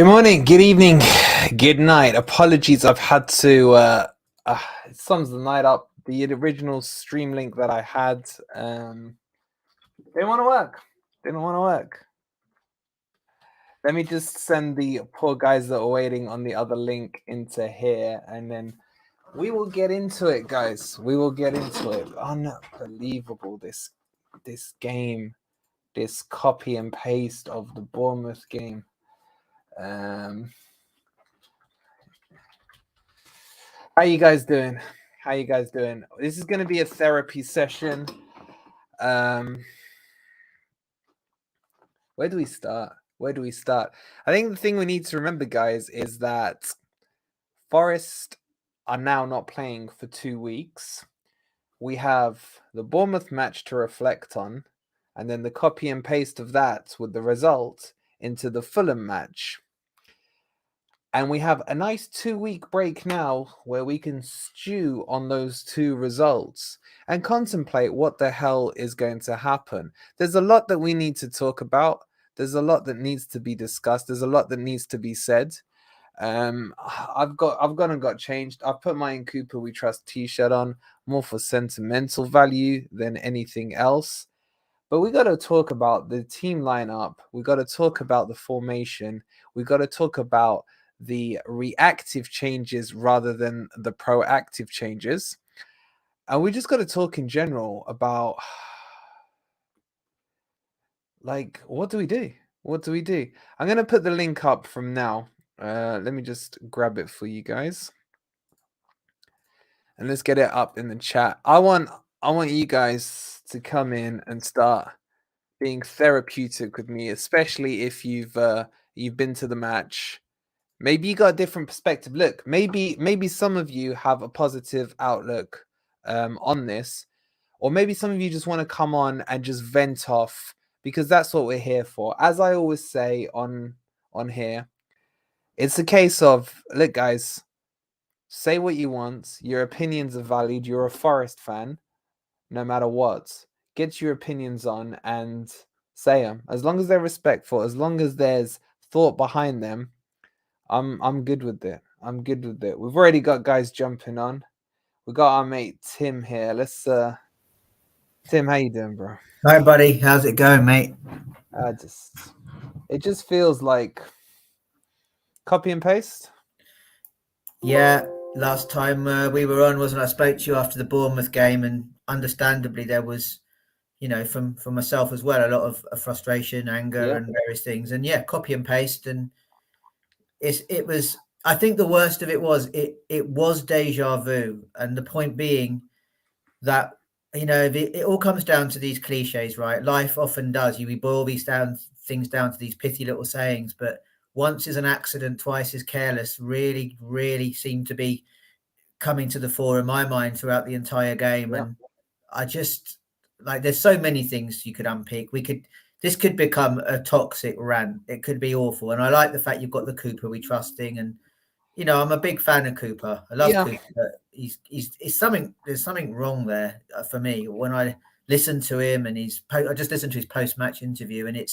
Good morning, good evening, good night. Apologies, I've had to it sums the night up. The original stream link that I had didn't want to work. Didn't want to work. Let me just send the poor guys that are waiting on the other link into here, and then we will get into it, guys. We will get into it. Unbelievable, this game, this copy and paste of the Bournemouth game. How you guys doing? How you guys doing? This is going to be a therapy session. Where do we start? Where do we start? I think the thing we need to remember, guys, is that Forest are now not playing for 2 weeks. We have the Bournemouth match to reflect on, and then the copy and paste of that with the result into the Fulham match. And we have a nice 2-week break now where we can stew on those two results and contemplate what the hell is going to happen. There's a lot that we need to talk about. There's a lot that needs to be discussed. There's a lot that needs to be said. I've gone and got changed. I've put my In Cooper We Trust t-shirt on, more for sentimental value than anything else. But we got to talk about the team lineup. We got to talk about the formation. We got to talk about the reactive changes rather than the proactive changes. And we just got to talk in general about, like, what do we do? What do we do? I'm going to put the link up from now. Let me just grab it for you guys. And let's get it up in the chat. I want you guys to come in and start being therapeutic with me, especially if you've been to the match. Maybe you got a different perspective. Look, maybe some of you have a positive outlook on this, or maybe some of you just want to come on and just vent off, because that's what we're here for. As I always say on here, it's a case of, look, guys, say what you want. Your opinions are valid. You're a Forest fan, no matter what. Get your opinions on and say them. As long as they're respectful, as long as there's thought behind them, I'm good with it. I'm good with it. We've already got guys jumping on. We got our mate Tim here. Let's Tim, how you doing, bro? Hi, buddy. How's it going, mate? It just feels like copy and paste. Yeah, last time we were on, wasn't I? Spoke to you after the Bournemouth game, and understandably there was, from myself as well, a lot of frustration, anger, and various things. And yeah, copy and paste, and it was. I think the worst of it was deja vu, and the point being that it all comes down to these cliches, right? Life often does. We boil these things down to these pithy little sayings, but once is an accident, twice is careless, really, really seem to be coming to the fore in my mind throughout the entire game. And I just, there's so many things you could unpick. This could become a toxic rant. It could be awful. And I like the fact you've got the Cooper We Trust thing. And, I'm a big fan of Cooper. I love Cooper, but there's something wrong there for me. When I listen to him and I just listened to his post-match interview, and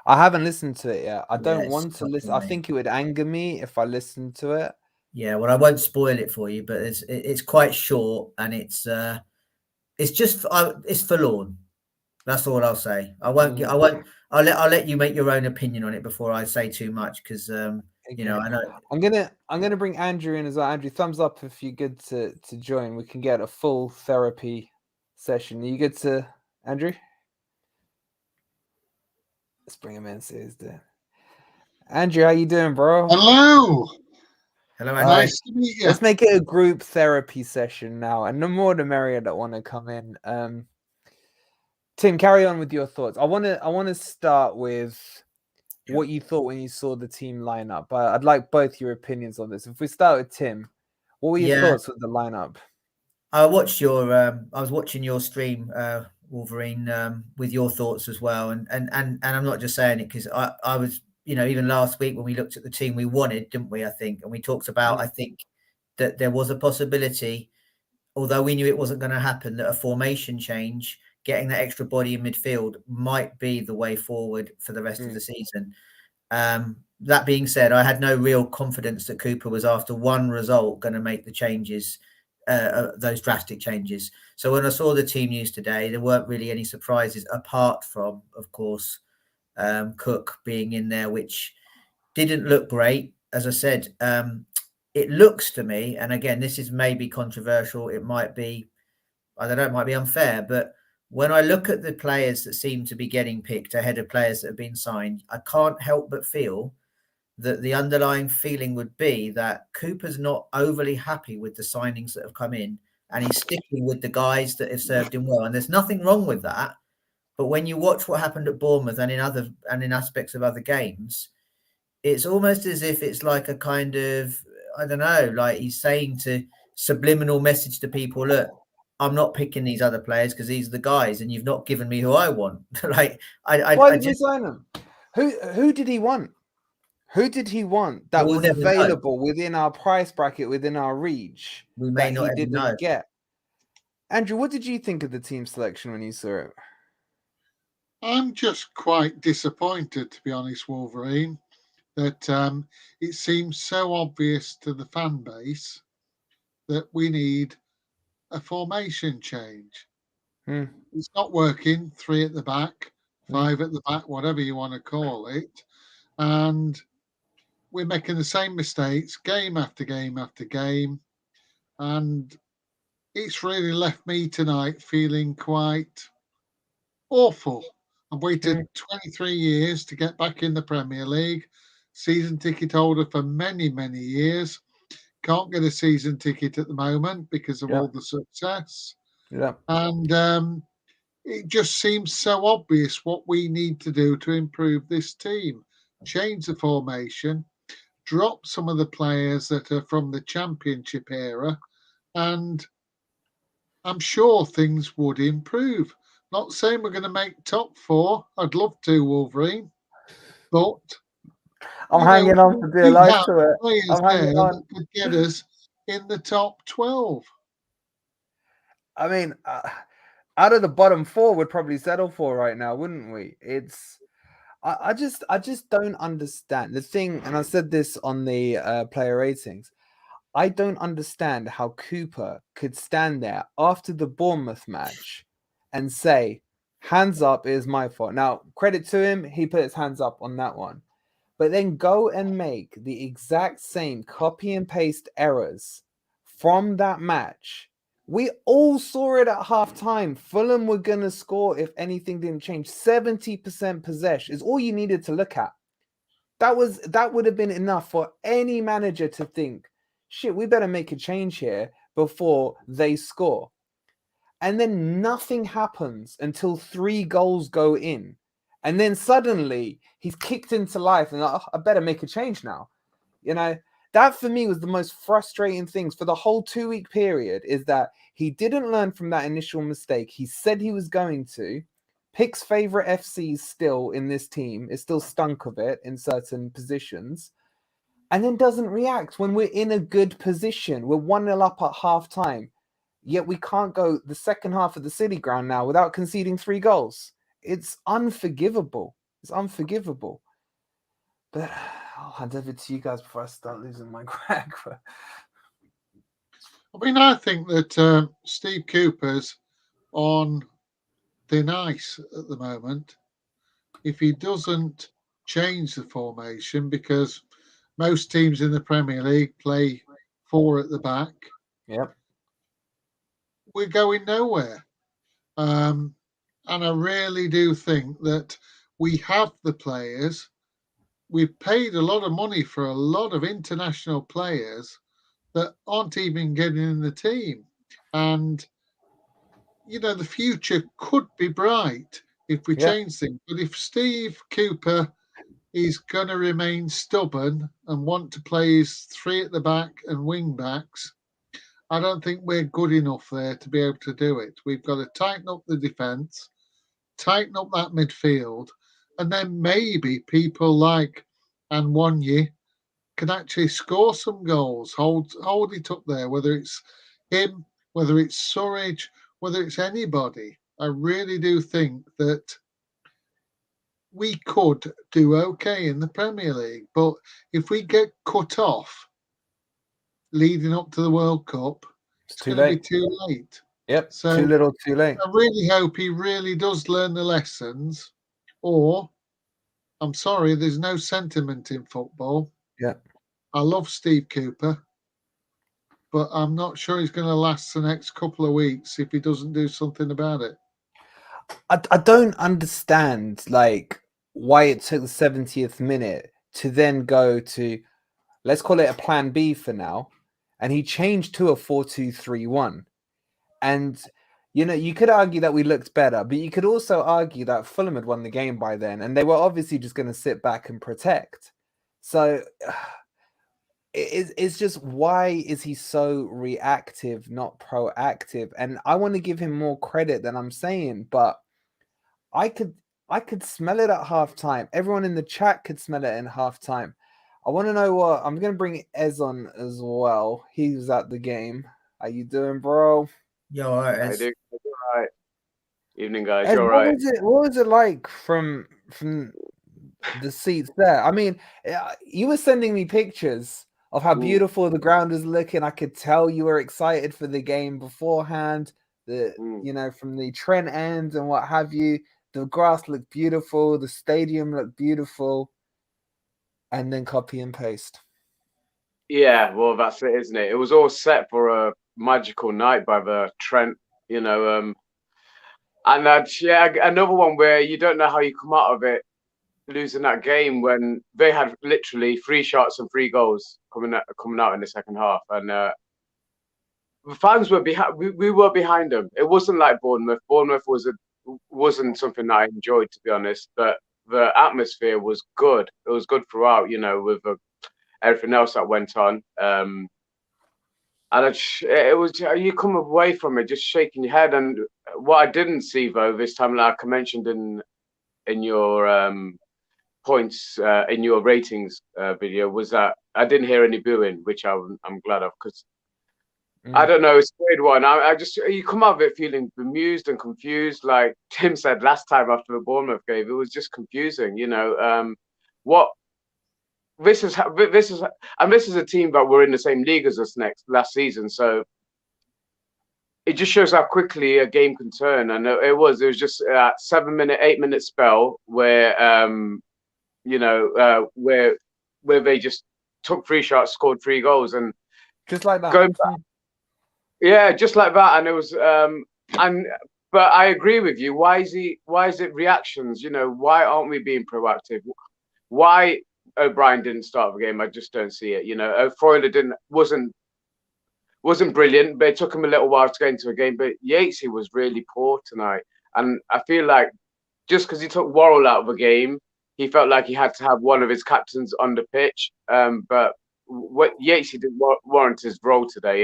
I haven't listened to it yet. I don't want to listen. I think it would anger me if I listened to it. Yeah, well, I won't spoil it for you, but it's quite short, and it's forlorn. That's all I'll say. I'll let you make your own opinion on it before I say too much, because I know. I'm gonna bring Andrew in as well. Andrew, thumbs up if you're good to join. We can get a full therapy session. Are you good to, Andrew? Let's bring him in. See who's there. Andrew, how you doing, bro? Hello, Andrew. Nice to meet you. Let's make it a group therapy session now, and no more the merrier that want to come in. Tim, carry on with your thoughts. I want to start with what you thought when you saw the team lineup. I'd like both your opinions on this. If we start with Tim, what were your thoughts with the lineup? I was watching your stream, Wolverine, with your thoughts as well, and I'm not just saying it because I was, even last week when we looked at the team we wanted, didn't we? I think, and we talked about, I think that there was a possibility, although we knew it wasn't going to happen, that a formation change, getting that extra body in midfield, might be the way forward for the rest of the season. that being said, I had no real confidence that Cooper was, after one result, going to make the changes, those drastic changes. So when I saw the team news today, there weren't really any surprises, apart from, of course, Cook being in there, which didn't look great. As I said, it looks to me, and again, this is maybe controversial, it might be, I don't know, it might be unfair, but when I look at the players that seem to be getting picked ahead of players that have been signed, I can't help but feel that the underlying feeling would be that Cooper's not overly happy with the signings that have come in, and he's sticking with the guys that have served him well. And there's nothing wrong with that. But when you watch what happened at Bournemouth and in aspects of other games, it's almost as if it's like a kind of, I don't know, like he's saying to subliminal message to people, look, I'm not picking these other players because these are the guys, and you've not given me who I want. Like Why did we sign him? Who did he want? Who did he want that was available within our price bracket, within our reach, we may not he didn't get? Andrew, what did you think of the team selection when you saw it? I'm just quite disappointed, to be honest, Wolverine, that it seems so obvious to the fan base that we need a formation change. It's not working. 3 at the back, 5 at the back, whatever you want to call it. And we're making the same mistakes game after game after game. And it's really left me tonight feeling quite awful. I've waited 23 years to get back in the Premier League. Season ticket holder for many, many years. Can't get a season ticket at the moment because of all the success. Yeah. And it just seems so obvious what we need to do to improve this team. Change the formation, drop some of the players that are from the Championship era, and I'm sure things would improve. Not saying we're going to make top 4. I'd love to, Wolverine. But I'm hanging on for dear life to it. I'm hanging on. That could get us in the top 12. I mean, out of the bottom 4, we'd probably settle for right now, wouldn't we? It's, I just don't understand the thing, and I said this on the player ratings. I don't understand how Cooper could stand there after the Bournemouth match and say, hands up, it is my fault. Now, credit to him, he put his hands up on that one. But then go and make the exact same copy and paste errors from that match. We all saw it at halftime. Fulham were going to score if anything didn't change. 70% possession is all you needed to look at. That would have been enough for any manager to think, shit, we better make a change here before they score. And then nothing happens until 3 goals go in. And then suddenly he's kicked into life and like, oh, I better make a change now. You know, that for me was the most frustrating things for the whole 2-week period, is that he didn't learn from that initial mistake. He said he was going to. Pick's favorite FCs still in this team is still stunk of it in certain positions, and then doesn't react when we're in a good position. We're 1-0 up at half time, yet we can't go the second half of the City Ground now without conceding 3 goals. It's unforgivable. It's unforgivable. But I'll hand over to you guys before I start losing my crack. I mean, I think that Steve Cooper's on thin ice at the moment. If he doesn't change the formation, because most teams in the Premier League play 4 at the back, we're going nowhere. And I really do think that we have the players. We've paid a lot of money for a lot of international players that aren't even getting in the team. And, you know, the future could be bright if we change things. But if Steve Cooper is going to remain stubborn and want to play his 3 at the back and wing backs, I don't think we're good enough there to be able to do it. We've got to tighten up the defence, tighten up that midfield, and then maybe people like Anwanyi can actually score some goals, hold it up there, whether it's him, whether it's Surridge, whether it's anybody. I really do think that we could do okay in the Premier League. But if we get cut off leading up to the World Cup, it's too going to be late. too late. Yep, So too little, too late. I really hope he really does learn the lessons, or I'm sorry, there's no sentiment in football. Yeah. I love Steve Cooper, but I'm not sure he's going to last the next couple of weeks if he doesn't do something about it. I don't understand like why it took the 70th minute to then go to, let's call it a plan B for now, and he changed to a 4-2-3-1. And you know, you could argue that we looked better, but you could also argue that Fulham had won the game by then, and they were obviously just going to sit back and protect. So it's just, why is he so reactive, not proactive? And I want to give him more credit than I'm saying, but I could smell it at halftime. Everyone in the chat could smell it in halftime. I want to know what I'm going to bring Ez on as well. He was at the game. How you doing, bro? Yo, all right, I Ez. do. All right. Evening, guys. Ez, You're what right. was it like from the seats there? I mean, you were sending me pictures of how beautiful the ground was looking. I could tell you were excited for the game beforehand. You know, from the Trent end and what have you. The grass looked beautiful. The stadium looked beautiful. And then copy and paste. Yeah, well, that's it, isn't it? It was all set for a magical night by the Trent, you know. And yeah, another one where you don't know how you come out of it, losing that game when they had literally 3 shots and 3 goals coming out in the second half, and the fans were behind. We were behind them. It wasn't like Bournemouth. Bournemouth wasn't something that I enjoyed, to be honest, but the atmosphere was good. It was good throughout, you know, with everything else that went on. And it was, you come away from it just shaking your head. And what I didn't see, though, this time, like I mentioned in your points in your ratings video, was that I didn't hear any booing, which I'm glad of, because I don't know, it's a weird one. I just, you come out of it feeling bemused and confused, like Tim said last time after the Bournemouth game. It was just confusing, you know. This is a team that were in the same league as us last season, so it just shows how quickly a game can turn. And it was just a 8-minute spell where you know, where they just took 3 shots, scored 3 goals, and just like that. Going back, yeah, just like that. And it was but I agree with you. Why is it reactions? You know, why aren't we being proactive? Why O'Brien didn't start the game? I just don't see it. You know, Freuler wasn't brilliant, but it took him a little while to get into a game. But Yatesy was really poor tonight, and I feel like just because he took Worrell out of the game, he felt like he had to have one of his captains on the pitch. But what Yatesy didn't warrant his role today.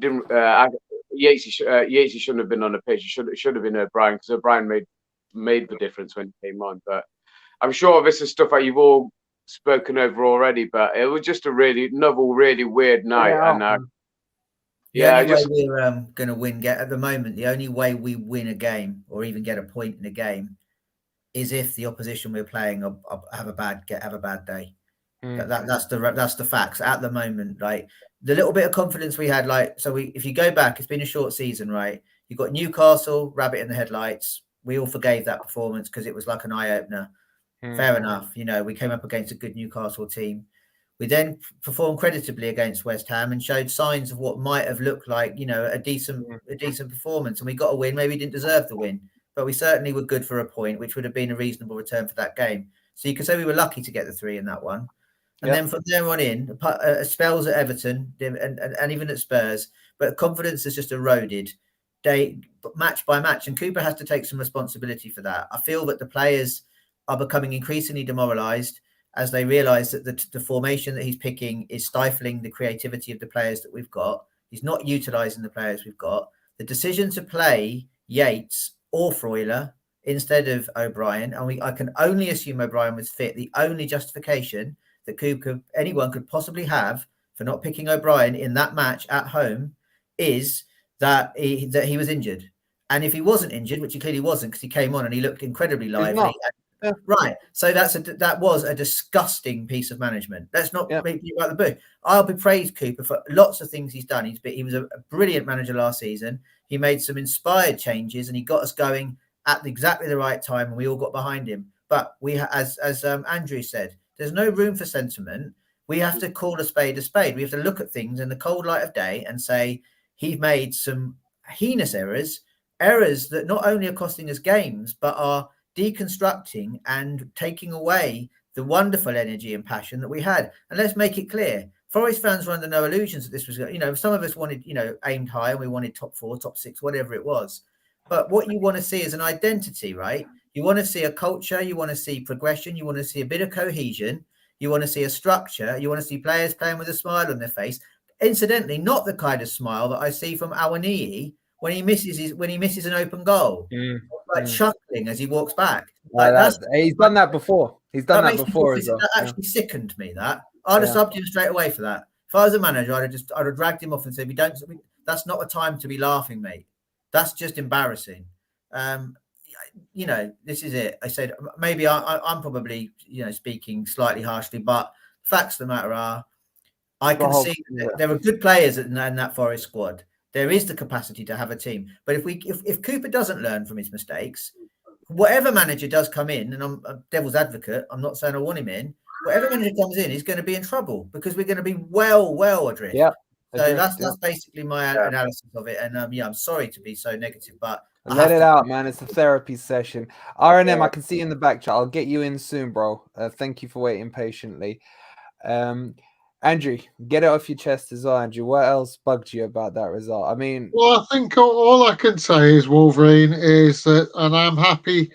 Yatesy shouldn't have been on the pitch. It should have been O'Brien, because O'Brien made the difference when he came on. But I'm sure this is stuff that you've all spoken over already. But it was just another really weird night. The only way we're going to win at the moment, the only way we win a game or even get a point in a game is if the opposition we're playing have a bad day. That's the facts at the moment. Like the little bit of confidence we had, if you go back, it's been a short season, right? You've got Newcastle, rabbit in the headlights. We all forgave that performance because it was like an eye opener. Fair enough. You know, we came up against a good Newcastle team. We then performed creditably against West Ham and showed signs of what might have looked like, you know, a decent performance. And we got a win. Maybe we didn't deserve the win, but we certainly were good for a point, which would have been a reasonable return for that game. So you could say we were lucky to get the 3 in that one. And then from there on in, spells at Everton and even at Spurs, but confidence has just eroded match by match. And Cooper has to take some responsibility for that. I feel that the players are becoming increasingly demoralised as they realise that the formation that he's picking is stifling the creativity of the players that we've got. He's not utilising the players we've got. The decision to play Yates or Freuler instead of O'Brien, and I can only assume O'Brien was fit. The only justification that anyone could possibly have for not picking O'Brien in that match at home is that he was injured. And if he wasn't injured, which he clearly wasn't, because he came on and he looked incredibly lively. Right. So that was a disgusting piece of management. Let's not make you about the book. I'll be praised Cooper for lots of things he's done. He was a brilliant manager last season. He made some inspired changes and he got us going at exactly the right time, and we all got behind him. But as Andrew said, there's no room for sentiment. We have to call a spade a spade. We have to look at things in the cold light of day and say he made some heinous errors that not only are costing us games, but are deconstructing and taking away the wonderful energy and passion that we had. And let's make it clear, Forest fans were under no illusions that this was, some of us wanted, aimed high and we wanted top 4, top 6, whatever it was. But what you want to see is an identity, right? You want to see a culture, you want to see progression, you want to see a bit of cohesion, you want to see a structure, you want to see players playing with a smile on their face. Incidentally, not the kind of smile that I see from Awaniyi when he misses an open goal, chuckling as he walks back. He's done that before. He's done that before as well. That actually sickened me. That I'd have subbed him straight away for that. If I was a manager, I'd have dragged him off and said, that's not a time to be laughing, mate. That's just embarrassing. This is it. I said maybe I'm probably speaking slightly harshly, but facts of the matter are, I can see that there are good players in that Forest squad. There is the capacity to have a team. But if Cooper doesn't learn from his mistakes, whatever manager does come in, and I'm a devil's advocate, I'm not saying I want him in, whatever manager comes in is going to be in trouble because we're going to be well adrift. Yeah. So that's basically my analysis of it. And I'm sorry to be so negative, but let it out, man. It's a therapy session. RNM, I can see you in the back chat. I'll get you in soon, bro. Thank you for waiting patiently. Andrew, get it off your chest as well, Andrew. What else bugged you about that result? I mean... Well, I think all I can say is, Wolverine, is that, and I'm happy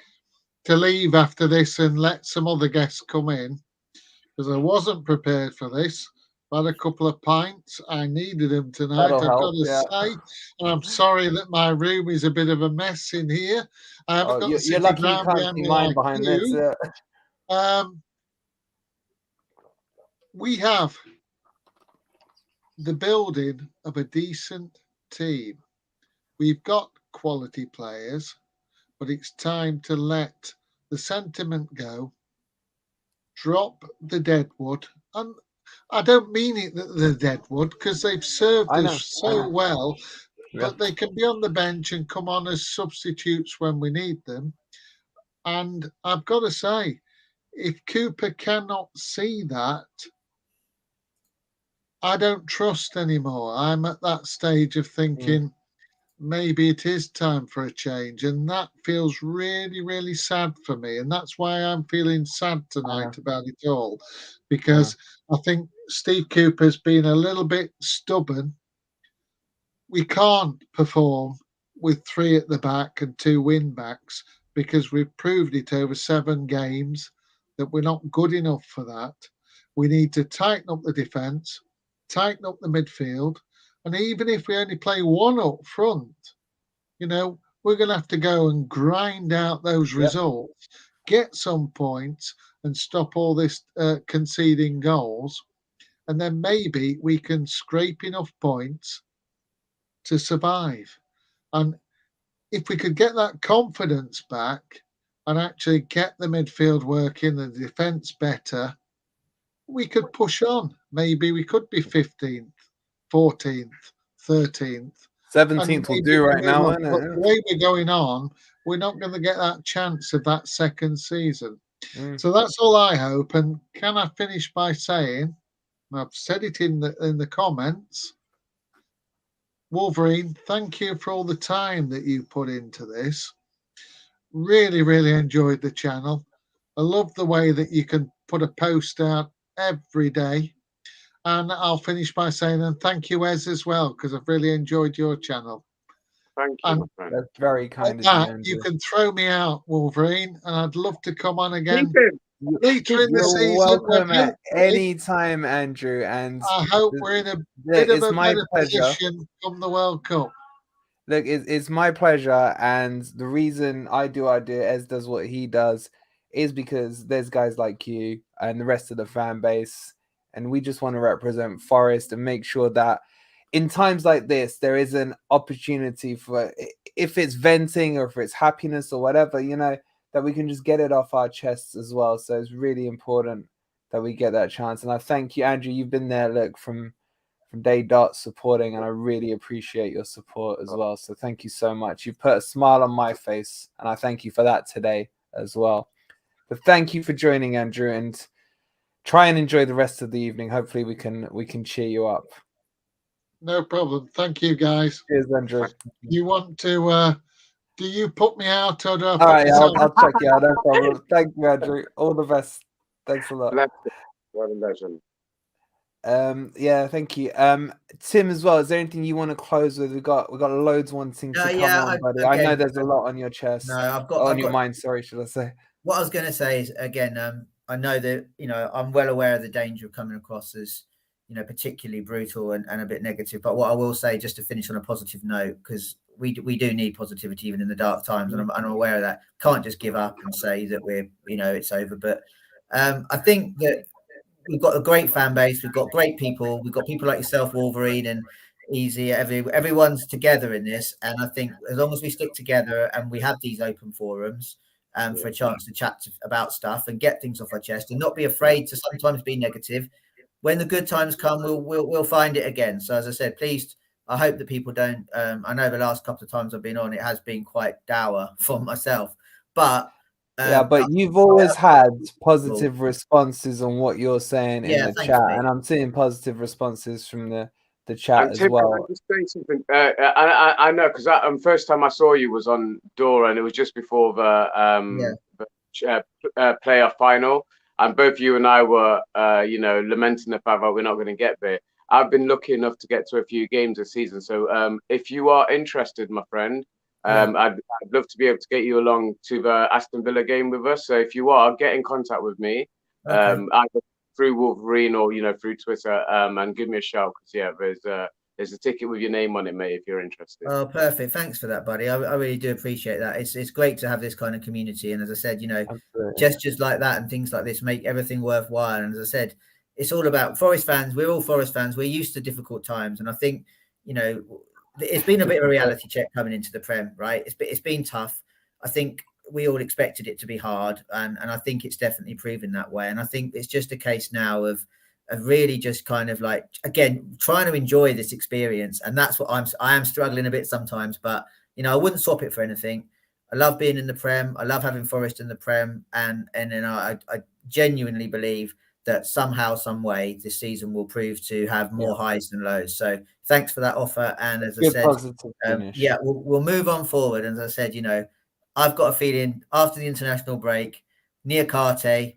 to leave after this and let some other guests come in, because I wasn't prepared for this. I had a couple of pints. I needed them tonight, I've got to say. And I'm sorry that my room is a bit of a mess in here. I haven't got you're lucky you can't see mine behind this. We have the building of a decent team. We've got quality players, but it's time to let the sentiment go, drop the deadwood. And I don't mean it that they're deadwood, because they've served us so well, but they can be on the bench and come on as substitutes when we need them. And I've got to say, if Cooper cannot see that, I don't trust anymore. I'm at that stage of thinking maybe it is time for a change. And that feels really, really sad for me. And that's why I'm feeling sad tonight about it all. Because I think Steve Cooper's been a little bit stubborn. We can't perform with 3 at the back and 2 wing-backs because we've proved it over 7 games that we're not good enough for that. We need to tighten up the defence, tighten up the midfield, and even if we only play 1 up front, we're going to have to go and grind out those results, get some points, and stop all this conceding goals. And then maybe we can scrape enough points to survive. And if we could get that confidence back and actually get the midfield working, the defence better, we could push on. Maybe we could be 15th, 14th, 13th. 17th will do right now, isn't it? But the way we're going on, we're not going to get that chance of that second season. So that's all I hope. And can I finish by saying, I've said it in the comments, Wolverine, thank you for all the time that you put into this. Really, really enjoyed the channel. I love the way that you can put a post out every day. And I'll finish by saying, and thank you, Ez, as well, because I've really enjoyed your channel. Thank you, my friend. That's very kind of you. You can throw me out, Wolverine, and I'd love to come on again. Later in the season, welcome at any time, Andrew. And I hope we're in a bit of a better position from the World Cup. Look, it's my pleasure, and the reason I do Ez does what he does is because there's guys like you and the rest of the fan base, and we just want to represent Forest and make sure that in times like this, there is an opportunity for, if it's venting or if it's happiness or whatever, that we can just get it off our chests as well. So it's really important that we get that chance. And I thank you, Andrew. You've been there, look, from day dot supporting, and I really appreciate your support as well. So thank you so much. You've put a smile on my face, and I thank you for that today as well. But thank you for joining, Andrew, and try and enjoy the rest of the evening. Hopefully we can cheer you up. No problem. Thank you, guys. Cheers, Andrew. You want to? Do you put me out or do I All put right, myself? I'll check you out. No problem. Thank you, Andrew. All the best. Thanks a lot. What a legend. Yeah, thank you. Tim as well. Is there anything you want to close with? We've got loads wanting to come on, buddy. I know there's a lot on your chest. No, I've your got mind. Sorry, should I say? What I was going to say is, again, I know that, I'm well aware of the danger of coming across as, particularly brutal and a bit negative. But what I will say, just to finish on a positive note, because we do need positivity even in the dark times, and I'm aware of that. Can't just give up and say that we're, it's over. But I think that we've got a great fan base. We've got great people. We've got people like yourself, Wolverine, and Easy. Everyone's together in this. And I think as long as we stick together and we have these open forums, for a chance to chat about stuff and get things off our chest, and not be afraid to sometimes be negative. When the good times come, we'll find it again. So as I said, please, I hope that people don't. I know the last couple of times I've been on, it has been quite dour for myself, but but you've always had positive responses on what you're saying in the chat, and I'm seeing positive responses from the chat as well. Can I just say something? I know, because first time I saw you was on Dora, and it was just before the playoff final, and both you and I were, lamenting the fact that we're not going to get there. I've been lucky enough to get to a few games this season, so if you are interested, my friend, I'd love to be able to get you along to the Aston Villa game with us. So if you are, get in contact with me. Either through Wolverine or through Twitter, and give me a shout, because there's a ticket with your name on it, mate, if you're interested. Oh, perfect. Thanks for that, buddy. I really do appreciate that. It's great to have this kind of community, and as I said, gestures like that and things like this make everything worthwhile. And as I said, it's all about Forest fans. We're all Forest fans. We're used to difficult times, and I think it's been a bit of a reality check coming into the Prem, right? It's been tough. I think we all expected it to be hard, and I think it's definitely proven that way. And I think it's just a case now of really just kind of like, again, trying to enjoy this experience. And that's what I am struggling a bit sometimes, but I wouldn't swap it for anything. I love being in the Prem. I love having Forest in the Prem, and then I genuinely believe that somehow, some way, this season will prove to have more highs than lows. So thanks for that offer. And as I said, we'll move on forward. And as I said, I've got a feeling after the international break, Niakate,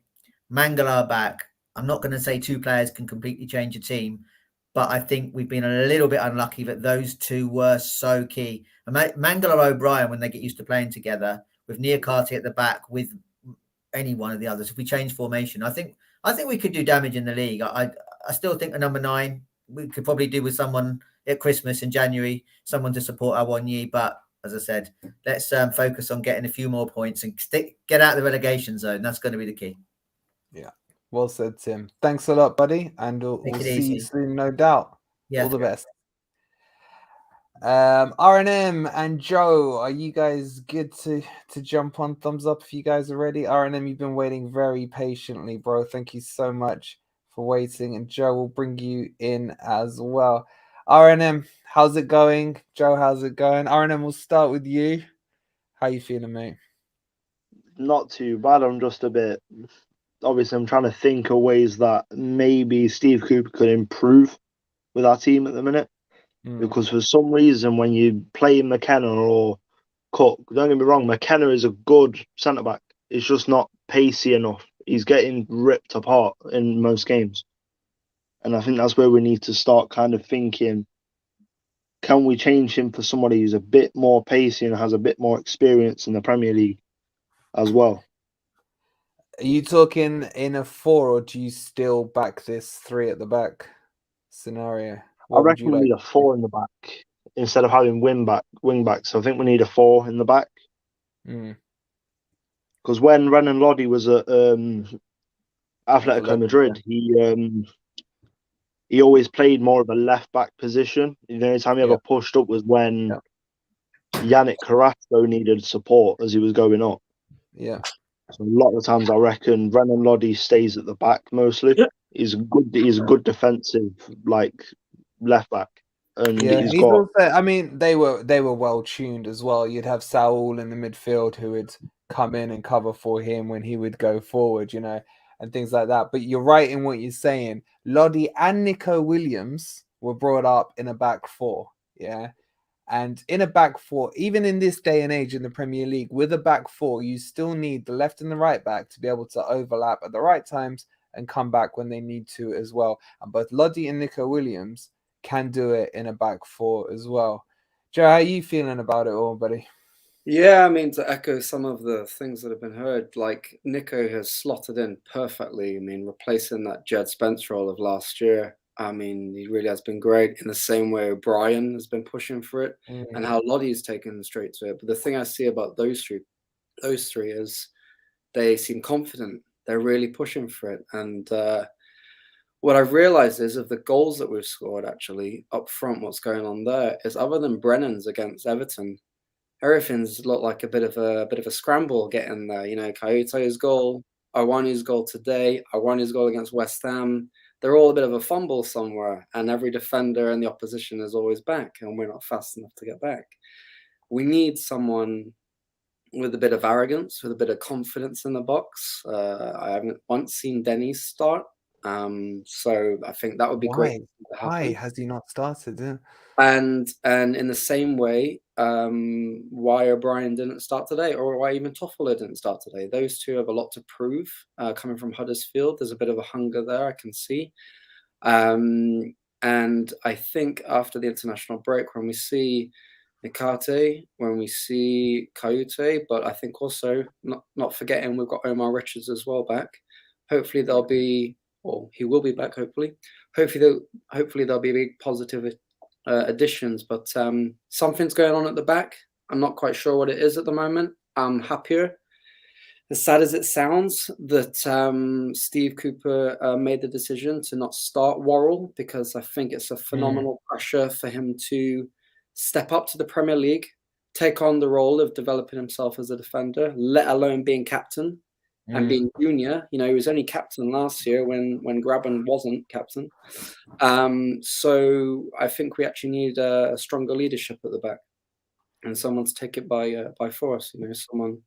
Mangala back. I'm not going to say two players can completely change a team, but I think we've been a little bit unlucky that those two were so key. And Mangala O'Brien, when they get used to playing together, with Niakate at the back, with any one of the others, if we change formation, I think we could do damage in the league. I still think a number 9 we could probably do with someone at Christmas in January, someone to support our 1 year. But as I said, let's focus on getting a few more points and get out of the relegation zone. That's going to be the key. Yeah. Well said, Tim. Thanks a lot, buddy. And we'll see you soon, no doubt. Yeah. All the best. RNM and Joe, are you guys good to jump on? Thumbs up if you guys are ready. RNM, you've been waiting very patiently, bro. Thank you so much for waiting. And Joe will bring you in as well. RNM, how's it going? Joe, how's it going? RNM, we'll start with you. How you feeling, mate? Not too bad. I'm just a bit... Obviously, I'm trying to think of ways that maybe Steve Cooper could improve with our team at the minute. Because for some reason, when you play McKenna or Cook, don't get me wrong, McKenna is a good centre-back. It's just not pacey enough. He's getting ripped apart in most games. And I think that's where we need to start kind of thinking, can we change him for somebody who's a bit more pacey and has a bit more experience in the Premier League as well? Are you talking in a 4, or do you still back this 3 at the back scenario? I reckon we need a 4 in the back instead of having wing backs. I think we need a 4 in the back. Because when Renan Lodi was at Atletico Madrid, he always played more of a left back position. The only time he ever pushed up was when Yannick Carrasco needed support as he was going up. Yeah. So a lot of the times, I reckon Brennan Loddy stays at the back mostly. He's a good defensive left back, and Yeah, he's he's got also. I mean, they were well tuned as well. You'd have Saul in the midfield who would come in and cover for him when he would go forward, and things like that. But you're right in what you're saying. Loddy and Nico Williams were brought up in a back four. Yeah. And in a back four, even in this day and age in the Premier League, with a back four, you still need the left and the right back to be able to overlap at the right times and come back when they need to as well. And both Loddy and Nico Williams can do it in a back four as well. Joe, how are you feeling about it all, buddy? Yeah, I mean, to echo some of the things that have been heard, like Nico has slotted in perfectly. I mean, replacing that Jed Spence role of last year. I mean, he really has been great in the same way O'Brien has been pushing for it, and how Lottie's taken straight to it. But the thing I see about those three is they seem confident. They're really pushing for it. And what I've realized is of the goals that we've scored actually up front, what's going on there is other than Brennan's against Everton, everything's looked like a bit of a scramble getting there. Coyote's goal, Iwanu's goal today, Iwanu's goal against West Ham. They're all a bit of a fumble somewhere, and every defender in the opposition is always back, and we're not fast enough to get back. We need someone with a bit of arrogance, with a bit of confidence in the box. I haven't once seen Dennis start, so I think that would be great. Why has he not started? Yeah. And in the same way, why O'Brien didn't start today, or why even Toffolo didn't start today. Those two have a lot to prove. Coming from Huddersfield, there's a bit of a hunger there, I can see. And I think after the international break, when we see Nikate, when we see Coyote, but I think also not forgetting we've got Omar Richards as well back. Hopefully they'll be, or he will be back. Hopefully they'll be big positive additions. But something's going on at the back. I'm not quite sure what it is at the moment. I'm happier, as sad as it sounds, that Steve Cooper made the decision to not start Worrell, because I think it's a phenomenal pressure for him to step up to the Premier League, take on the role of developing himself as a defender, let alone being captain and being junior. He was only captain last year when Graben wasn't captain. So I think we actually need a stronger leadership at the back, and someone to take it by force. Someone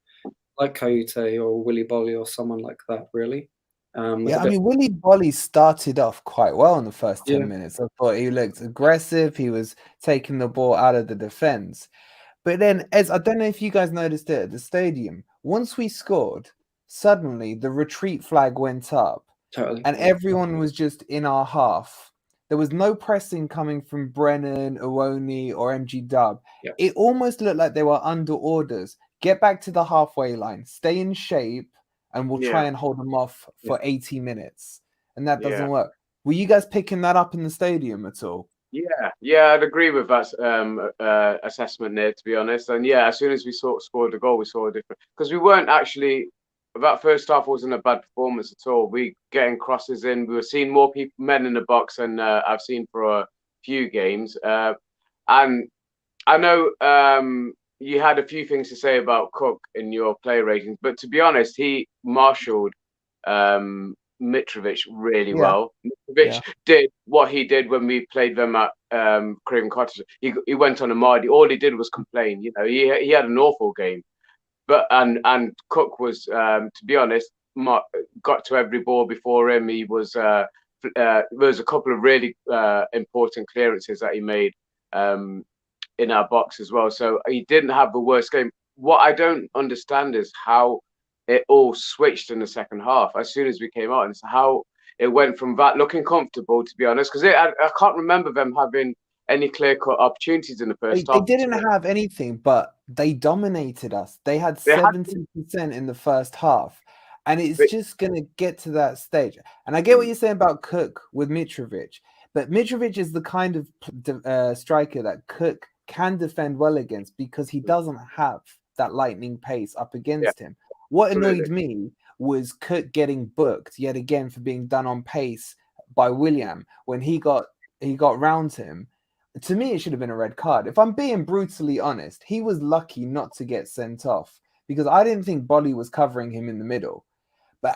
like Coyote or Willy Bolly or someone like that, really. I mean, Willy Bolly started off quite well in the first 10 Yeah. minutes. I thought he looked aggressive. He was taking the ball out of the defense. But then, I don't know if you guys noticed it at the stadium, once we scored, suddenly the retreat flag went up. Totally. And everyone was just in our half. There was no pressing coming from Brennan, Iwoni, or MG Dub. Yep. It almost looked like they were under orders. Get back to the halfway line, stay in shape, and we'll try and hold them off for 80 minutes. And that doesn't work. Were you guys picking that up in the stadium at all? Yeah, I'd agree with that assessment there, to be honest. And as soon as we scored the goal, we saw a difference. Because we weren't actually, that first half wasn't a bad performance at all. We getting crosses in. We were seeing more men in the box than I've seen for a few games. And I know you had a few things to say about Cook in your player ratings, but to be honest, he marshaled Mitrovic really well. Mitrovic did what he did when we played them at Craven Cottage. He went on a Mardy. All he did was complain. He had an awful game. But and Cook was, to be honest, got to every ball before him. He was there was a couple of really important clearances that he made in our box as well. So he didn't have the worst game. What I don't understand is how it all switched in the second half as soon as we came out, and how it went from that looking comfortable, to be honest, because I can't remember them having any clear-cut opportunities in the first half. They didn't have anything, but they dominated us. They had 70% in the first half. And it's just going to get to that stage. And I get what you're saying about Cook with Mitrovic. But Mitrovic is the kind of striker that Cook can defend well against, because he doesn't have that lightning pace up against him. What annoyed me was Cook getting booked yet again for being done on pace by William when he got round him. To me, it should have been a red card. If I'm being brutally honest, he was lucky not to get sent off, because I didn't think Bolly was covering him in the middle.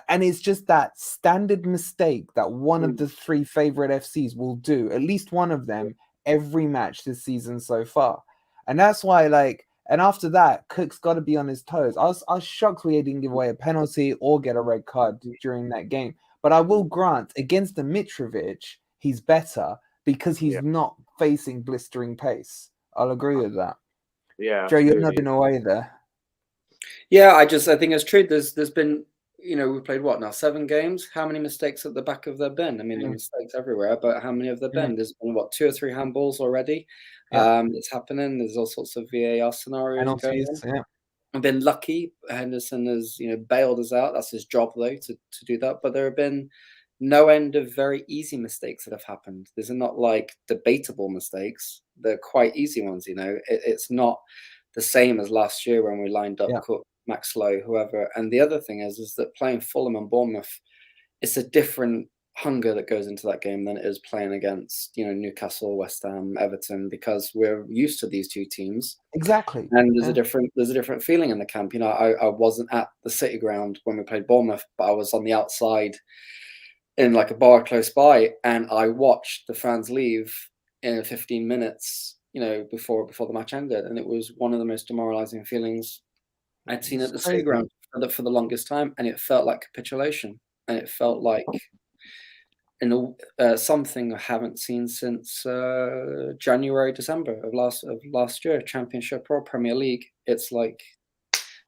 And it's just that standard mistake that one of the 3 favorite FCs will do, at least one of them, every match this season so far. And that's why, like, and after that, Cook's got to be on his toes. I was shocked we didn't give away a penalty or get a red card during that game. But I will grant, against the Mitrovic, he's better because he's not facing blistering pace. I'll agree with that. Yeah, Joe, you're nodding away there. Yeah, I think it's true. There's been, we've played what now, 7 games? How many mistakes at the back have there been? I mean, there are mistakes everywhere, but how many have there been? There's been, what, 2 or 3 handballs already? It's happening. There's all sorts of VAR scenarios going on. I've been lucky. Henderson has, bailed us out. That's his job, though, to do that. But there have been no end of very easy mistakes that have happened. These are not like debatable mistakes. They're quite easy ones, It's not the same as last year when we lined up Cook, Max Lowe, whoever. And the other thing is that playing Fulham and Bournemouth, it's a different hunger that goes into that game than it is playing against, Newcastle, West Ham, Everton, because we're used to these 2 teams. Exactly. And there's a different feeling in the camp. I wasn't at the City ground when we played Bournemouth, but I was on the outside in like a bar close by, and I watched the fans leave in 15 minutes, before the match ended, and it was one of the most demoralizing feelings I'd seen at the City ground for the longest time, and it felt like capitulation, and it felt like something I haven't seen since January, December of last year, Championship or Premier League. It's like,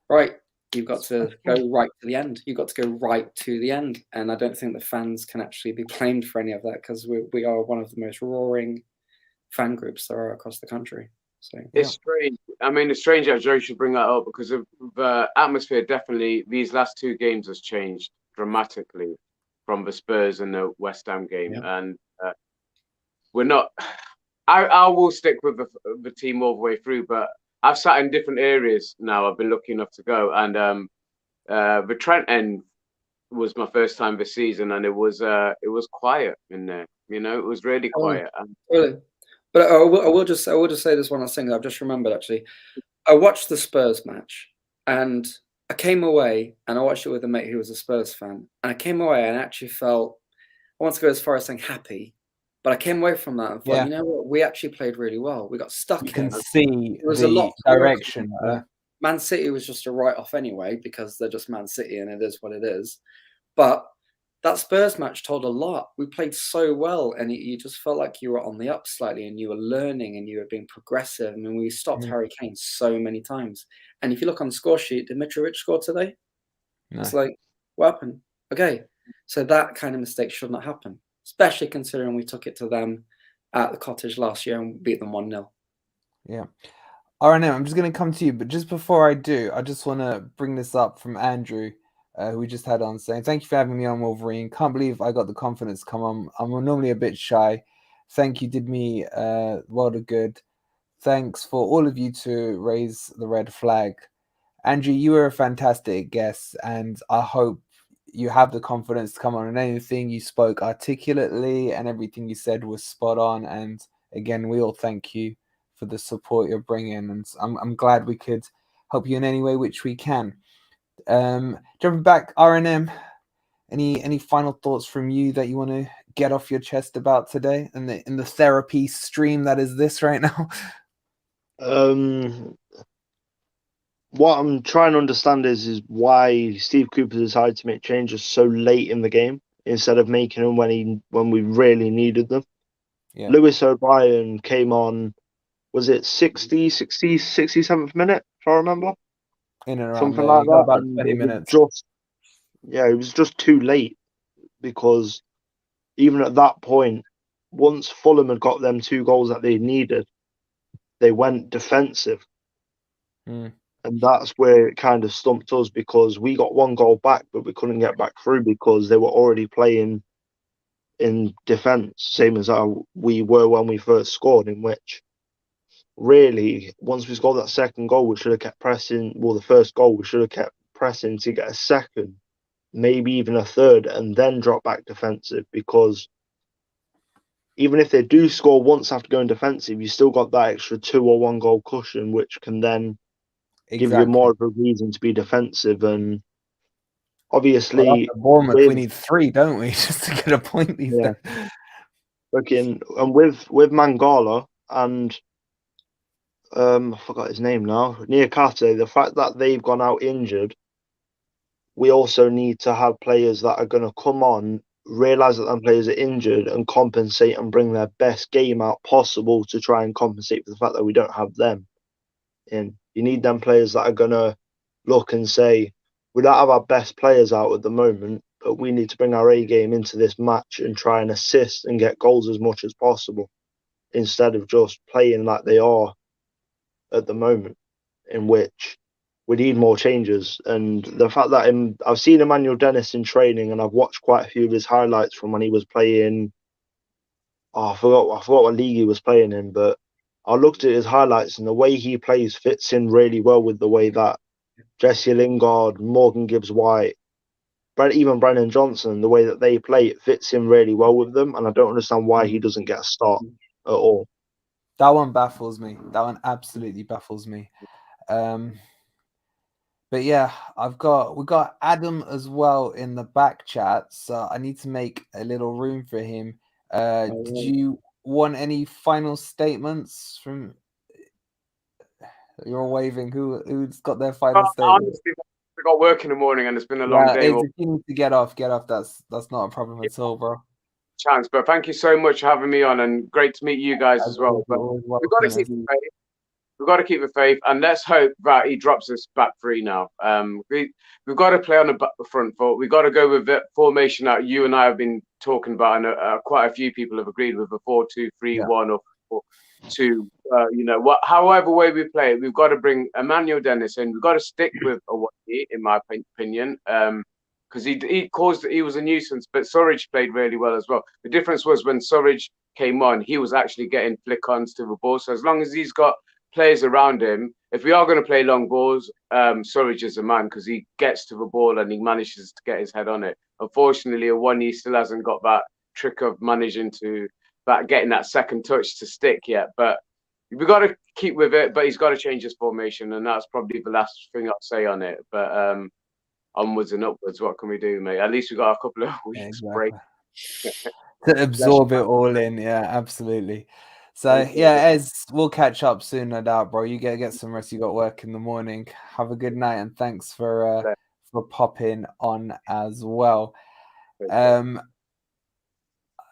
right, you've got to go right to the end. You've got to go right to the end, and I don't think the fans can actually be blamed for any of that, because we are one of the most roaring fan groups there are across the country. So it's strange. I mean, it's strange that Joe should bring that up, because the atmosphere definitely these last 2 games has changed dramatically from the Spurs and the West Ham game, and we're not. I will stick with the team all the way through, but I've sat in different areas now. I've been lucky enough to go, and the Trent end was my first time this season, and it was quiet in there. It was really quiet. Really. But I will just say this one last thing that I've just remembered, actually. I watched the Spurs match, and I came away, and I watched it with a mate who was a Spurs fan, and I came away and actually felt, I want to go as far as saying happy, but I came away from that and thought, you know what, we actually played really well. We got stuck in. You can see there was the a lot direction. Man City was just a write-off anyway, because they're just Man City, and it is what it is. But that Spurs match told a lot. We played so well, and you just felt like you were on the up slightly, and you were learning, and you were being progressive. I mean, we stopped Harry Kane so many times. And if you look on the score sheet, did Mitrovic score today? No. It's like, what happened? Okay, so that kind of mistake should not happen, especially considering we took it to them at the Cottage last year and beat them 1-0. Yeah. RNM, I'm just going to come to you, but just before I do, I just want to bring this up from Andrew, who we just had on, saying, thank you for having me on, Wolverine. Can't believe I got the confidence to come on. I'm normally a bit shy. Thank you, did me world of good. Thanks for all of you to raise the red flag. Andrew, you were a fantastic guest, and I hope you have the confidence to come on, and anything you spoke articulately and everything you said was spot on. And again, we all thank you for the support you're bringing, and I'm glad we could help you in any way which we can. Jumping back, RNM, any final thoughts from you that you want to get off your chest about today in the therapy stream that is this right now? What I'm trying to understand is why Steve Cooper decided to make changes so late in the game instead of making them when we really needed them. Yeah. Lewis O'Brien came on, was it 67th minute, if I remember? In and around something there. Like that. About 20 minutes. It was just too late, because even at that point, once Fulham had got them 2 goals that they needed, they went defensive. And that's where it kind of stumped us, because we got 1 goal back, but we couldn't get back through because they were already playing in defence, same as how we were when we first scored, in which really, once we scored that 2nd goal, we should have kept pressing. Well, the 1st goal, we should have kept pressing to get a 2nd, maybe even a 3rd, and then drop back defensive, because even if they do score once after going defensive, you still got that extra 2 or 1 goal cushion, which can then give you more of a reason to be defensive. And obviously, Bournemouth, we need 3, don't we, just to get a point these days. Looking and with Mangala and I forgot his name now, Niakate, the fact that they've gone out injured, we also need to have players that are going to come on, realise that them players are injured and compensate and bring their best game out possible to try and compensate for the fact that we don't have them. And you need them players that are going to look and say, we don't have our best players out at the moment, but we need to bring our A game into this match and try and assist and get goals as much as possible, instead of just playing like they are at the moment, in which we need more changes. And the fact that I've seen Emmanuel Dennis in training, and I've watched quite a few of his highlights from when he was playing. I forgot what league he was playing in, but I looked at his highlights, and the way he plays fits in really well with the way that Jesse Lingard, Morgan Gibbs-White, even Brennan Johnson, the way that they play, it fits in really well with them. And I don't understand why he doesn't get a start at all. That one baffles me. That one absolutely baffles me. But yeah, we've got Adam as well in the back chat, so I need to make a little room for him. Did you want any final statements from? You're waving. Who's got their final statement? Honestly, I got work in the morning, and it's been a long day. If you need to get off. That's not a problem at all, bro. Chance, but thank you so much for having me on, and great to meet you guys as well. But we've got to keep the faith. We've got to keep the faith, and let's hope that he drops us back 3 now. We've got to play on the front foot. We've got to go with the formation that you and I have been talking about, and quite a few people have agreed with the 4-2-3-1 or 4-2. However way we play it, we've got to bring Emmanuel Dennis in. We've got to stick with Awadi, in my opinion. Because he was a nuisance, but Surridge played really well as well. The difference was when Surridge came on, he was actually getting flick-ons to the ball. So as long as he's got players around him, if we are going to play long balls, Surridge is a man, because he gets to the ball and he manages to get his head on it. Unfortunately, Awani still hasn't got that trick of managing to getting that second touch to stick yet. But we've got to keep with it, but he's got to change his formation, and that's probably the last thing I'll say on it. But onwards and upwards, what can we do, mate? At least we got a couple of weeks break to absorb it all in. Yeah, absolutely. So Ez, we'll catch up soon, no doubt, bro. You get some rest. You got work in the morning. Have a good night, and thanks for popping on as well.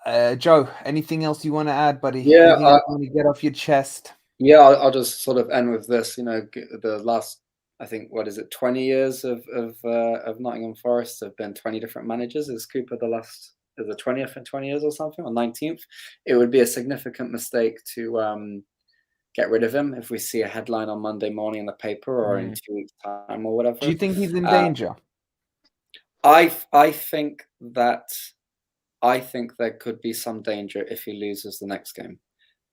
Joe, anything else you want to add, buddy? Yeah, anything else you want to get off your chest? Yeah, I'll just sort of end with this. The last, I think, 20 years of Nottingham Forest have been 20 different managers. Is Cooper the 20th in 20 years or something, or 19th? It would be a significant mistake to get rid of him if we see a headline on Monday morning in the paper or in 2 weeks' time or whatever. Do you think he's in danger? I think there could be some danger if he loses the next game.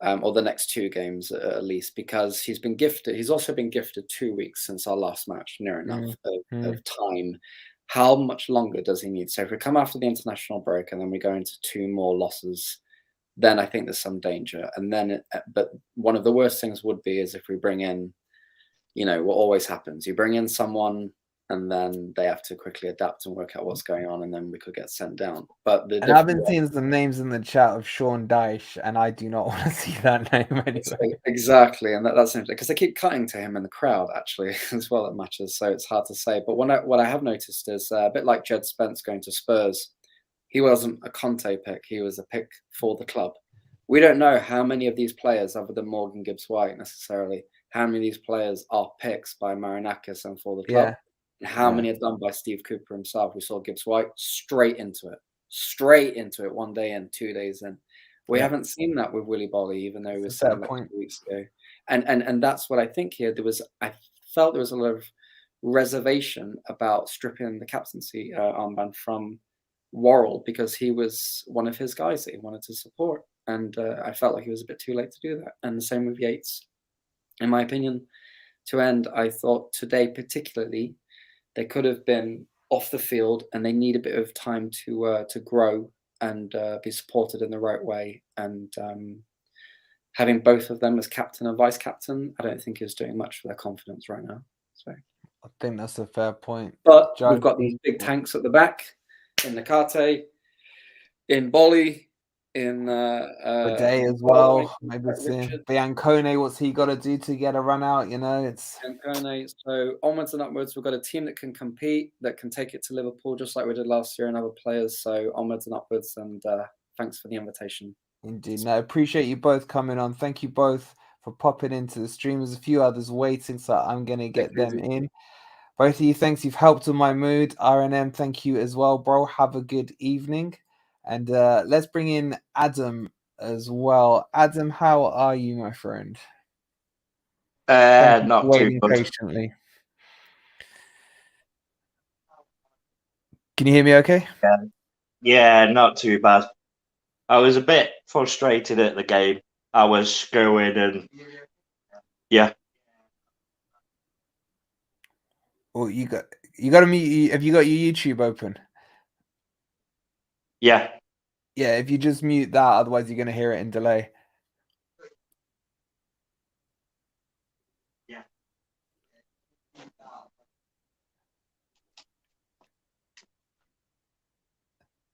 Or the next 2 games at least, because he's been gifted. He's also been gifted 2 weeks since our last match, near enough of time. How much longer does he need? So if we come after the international break and then we go into 2 more losses, then I think there's some danger. And then, but one of the worst things would be is if we bring in, what always happens. You bring in someone, and then they have to quickly adapt and work out what's going on, and then we could get sent down. But I've been seeing some names in the chat of Sean Dyche, and I do not want to see that name anyway. Exactly, and that's interesting because they keep cutting to him in the crowd actually as well at matches, so it's hard to say. But what I have noticed is a bit like Jed Spence going to Spurs. He wasn't a Conte pick; he was a pick for the club. We don't know how many of these players, other than Morgan Gibbs-White necessarily, how many of these players are picks by Marinakis and for the club. Yeah. How many are done by Steve Cooper himself? We saw Gibbs-White straight into it 1 day in, 2 days in. We haven't seen that with Willy Bolly, even though he was saying that 2 weeks ago. And that's what I think here. I felt there was a lot of reservation about stripping the captaincy armband from Worrell, because he was one of his guys that he wanted to support. And I felt like it was a bit too late to do that. And the same with Yates. In my opinion, to end, I thought today particularly, they could have been off the field, and they need a bit of time to grow and be supported in the right way. And having both of them as captain and vice captain, I don't think is doing much for their confidence right now. I think that's a fair point. But Joe, we've got these big tanks at the back in Nakate, in Bolly, in Day as well. Maybe see Biancone, what's he got to do to get a run out? You know, it's Biancone. So onwards and upwards, we've got a team that can compete, that can take it to Liverpool, just like we did last year, and other players. So onwards and upwards, and thanks for the invitation. Indeed. No, I appreciate you both coming on. Thank you both for popping into the stream. There's a few others waiting, so I'm going to get them in. Both of you, thanks. You've helped on my mood. RNM, thank you as well, bro. Have a good evening. And let's bring in Adam as well. Adam, how are you, my friend? Not too good. Patiently. Can you hear me okay? Yeah, not too bad. I was a bit frustrated at the game. I was screwing and yeah. Well, you got to mute. Have you got your YouTube open? Yeah. Yeah, if you just mute that, otherwise you're going to hear it in delay. Yeah.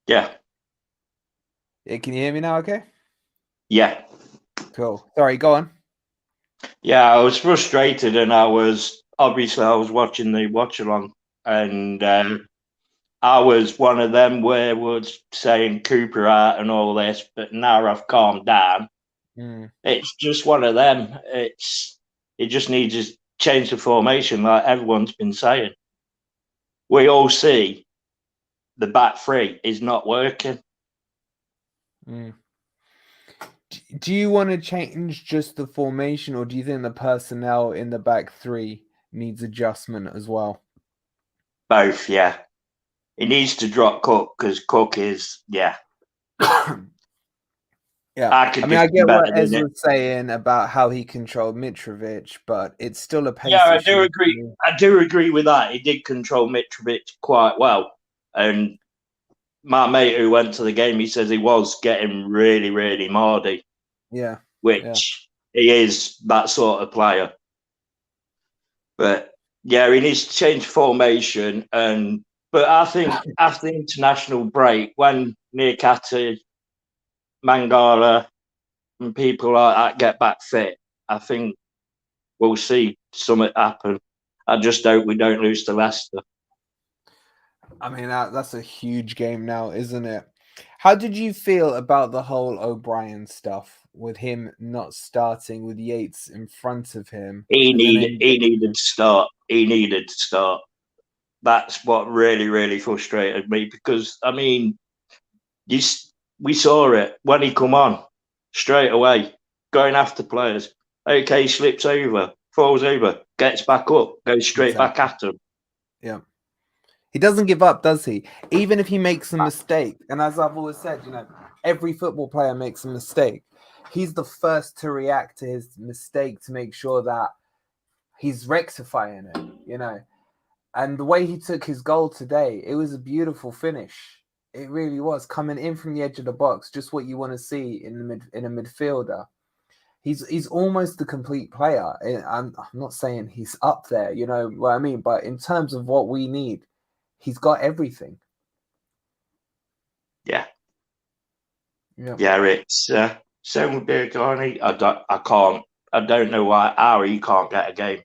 Yeah. Can you hear me now okay? Yeah. Cool. Sorry, go on. Yeah, I was frustrated and I was watching the watch along and I was one of them where was saying Cooper out and all this, but now I've calmed down. It's just one of them. It just needs to change the formation like everyone's been saying. We all see the back three is not working. Do you want to change just the formation, or do you think the personnel in the back three needs adjustment as well? Both, yeah. He needs to drop Cook because Cook is, yeah. Yeah, I mean, I get what Ez was saying about how he controlled Mitrovic, but it's still a pace. Yeah, I do agree. I do agree with that. He did control Mitrovic quite well, and my mate who went to the game, he says he was getting really, really mardy. Yeah, which he is that sort of player. But yeah, he needs to change formation. But I think after the international break, when Niakate, Mangala, and people like that get back fit, I think we'll see something happen. I just hope we don't lose to Leicester. I mean, that's a huge game now, isn't it? How did you feel about the whole O'Brien stuff with him not starting with Yates in front of him? He needed to start. He needed to start. That's what really, really frustrated me because, I mean, we saw it when he come on straight away, going after players. Okay, slips over, falls over, gets back up, goes straight back at him. Yeah. He doesn't give up, does he? Even if he makes a mistake. And as I've always said, you know, every football player makes a mistake. He's the first to react to his mistake to make sure that he's rectifying it, you know. And the way he took his goal today, it was a beautiful finish. It really was. Coming in from the edge of the box, just what you want to see in a midfielder. He's almost the complete player. I'm not saying he's up there, you know what I mean? But in terms of what we need, he's got everything. Yeah. It's same with Birgani. I don't know how he can't get a game.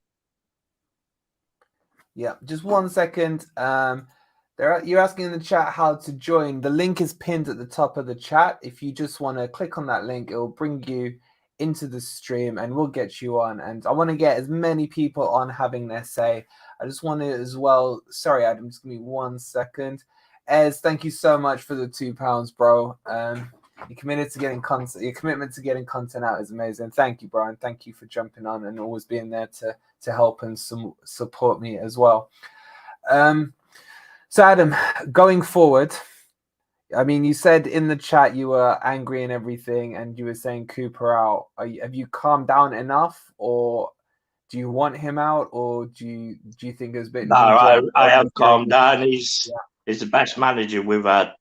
Yeah, just 1 second. You're asking in the chat how to join. The link is pinned at the top of the chat. If you just want to click on that link, it will bring you into the stream and we'll get you on. And I want to get as many people on having their say. I just want to as well. Sorry, Adam, just give me 1 second. Ez, thank you so much for the £2, bro. Your commitment to getting content out is amazing. Thank you, Brian. Thank you for jumping on and always being there to help and support me as well. So, Adam, going forward, I mean, you said in the chat you were angry and everything, and you were saying Cooper out. Have you calmed down enough, or do you want him out, or do you think there's a bit? No, I have calmed down. He's the best manager we've had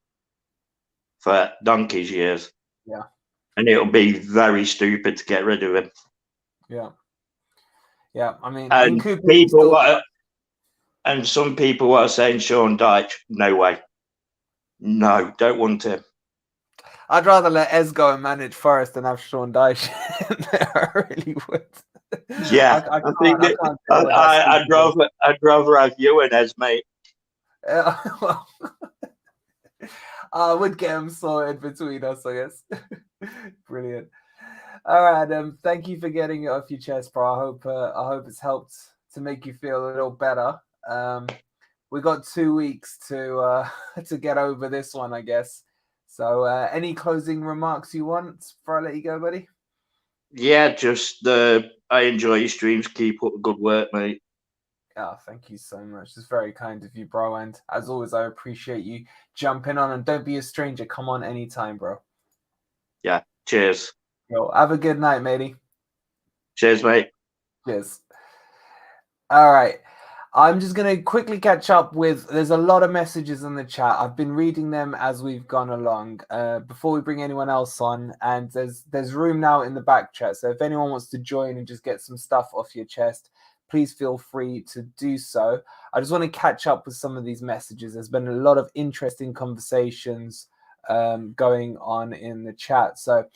for donkey's years. Yeah, and it'll be very stupid to get rid of him. Yeah. I mean, and And some people are saying Sean Dyche. No way. No, don't want him. I'd rather let Ez go and manage Forest than have Sean Dyche. I really would. Yeah, I'd rather have you and Ez, mate. Well, I would get him sorted between us, I guess. Brilliant. All right, thank you for getting it off your chest, bro. I hope it's helped to make you feel a little better. We got 2 weeks to get over this one, I guess. So, any closing remarks you want before I let you go, buddy? Yeah, just I enjoy your streams. Keep up the good work, mate. Oh, thank you so much. It's very kind of you, bro. And as always, I appreciate you jumping on. And don't be a stranger. Come on anytime, bro. Yeah. Cheers. Yo, have a good night, matey. Cheers, mate. Cheers. All right. I'm just going to quickly catch up with, there's a lot of messages in the chat. I've been reading them as we've gone along before we bring anyone else on. And there's room now in the back chat. So if anyone wants to join and just get some stuff off your chest, please feel free to do so. I just want to catch up with some of these messages. There's been a lot of interesting conversations going on in the chat. So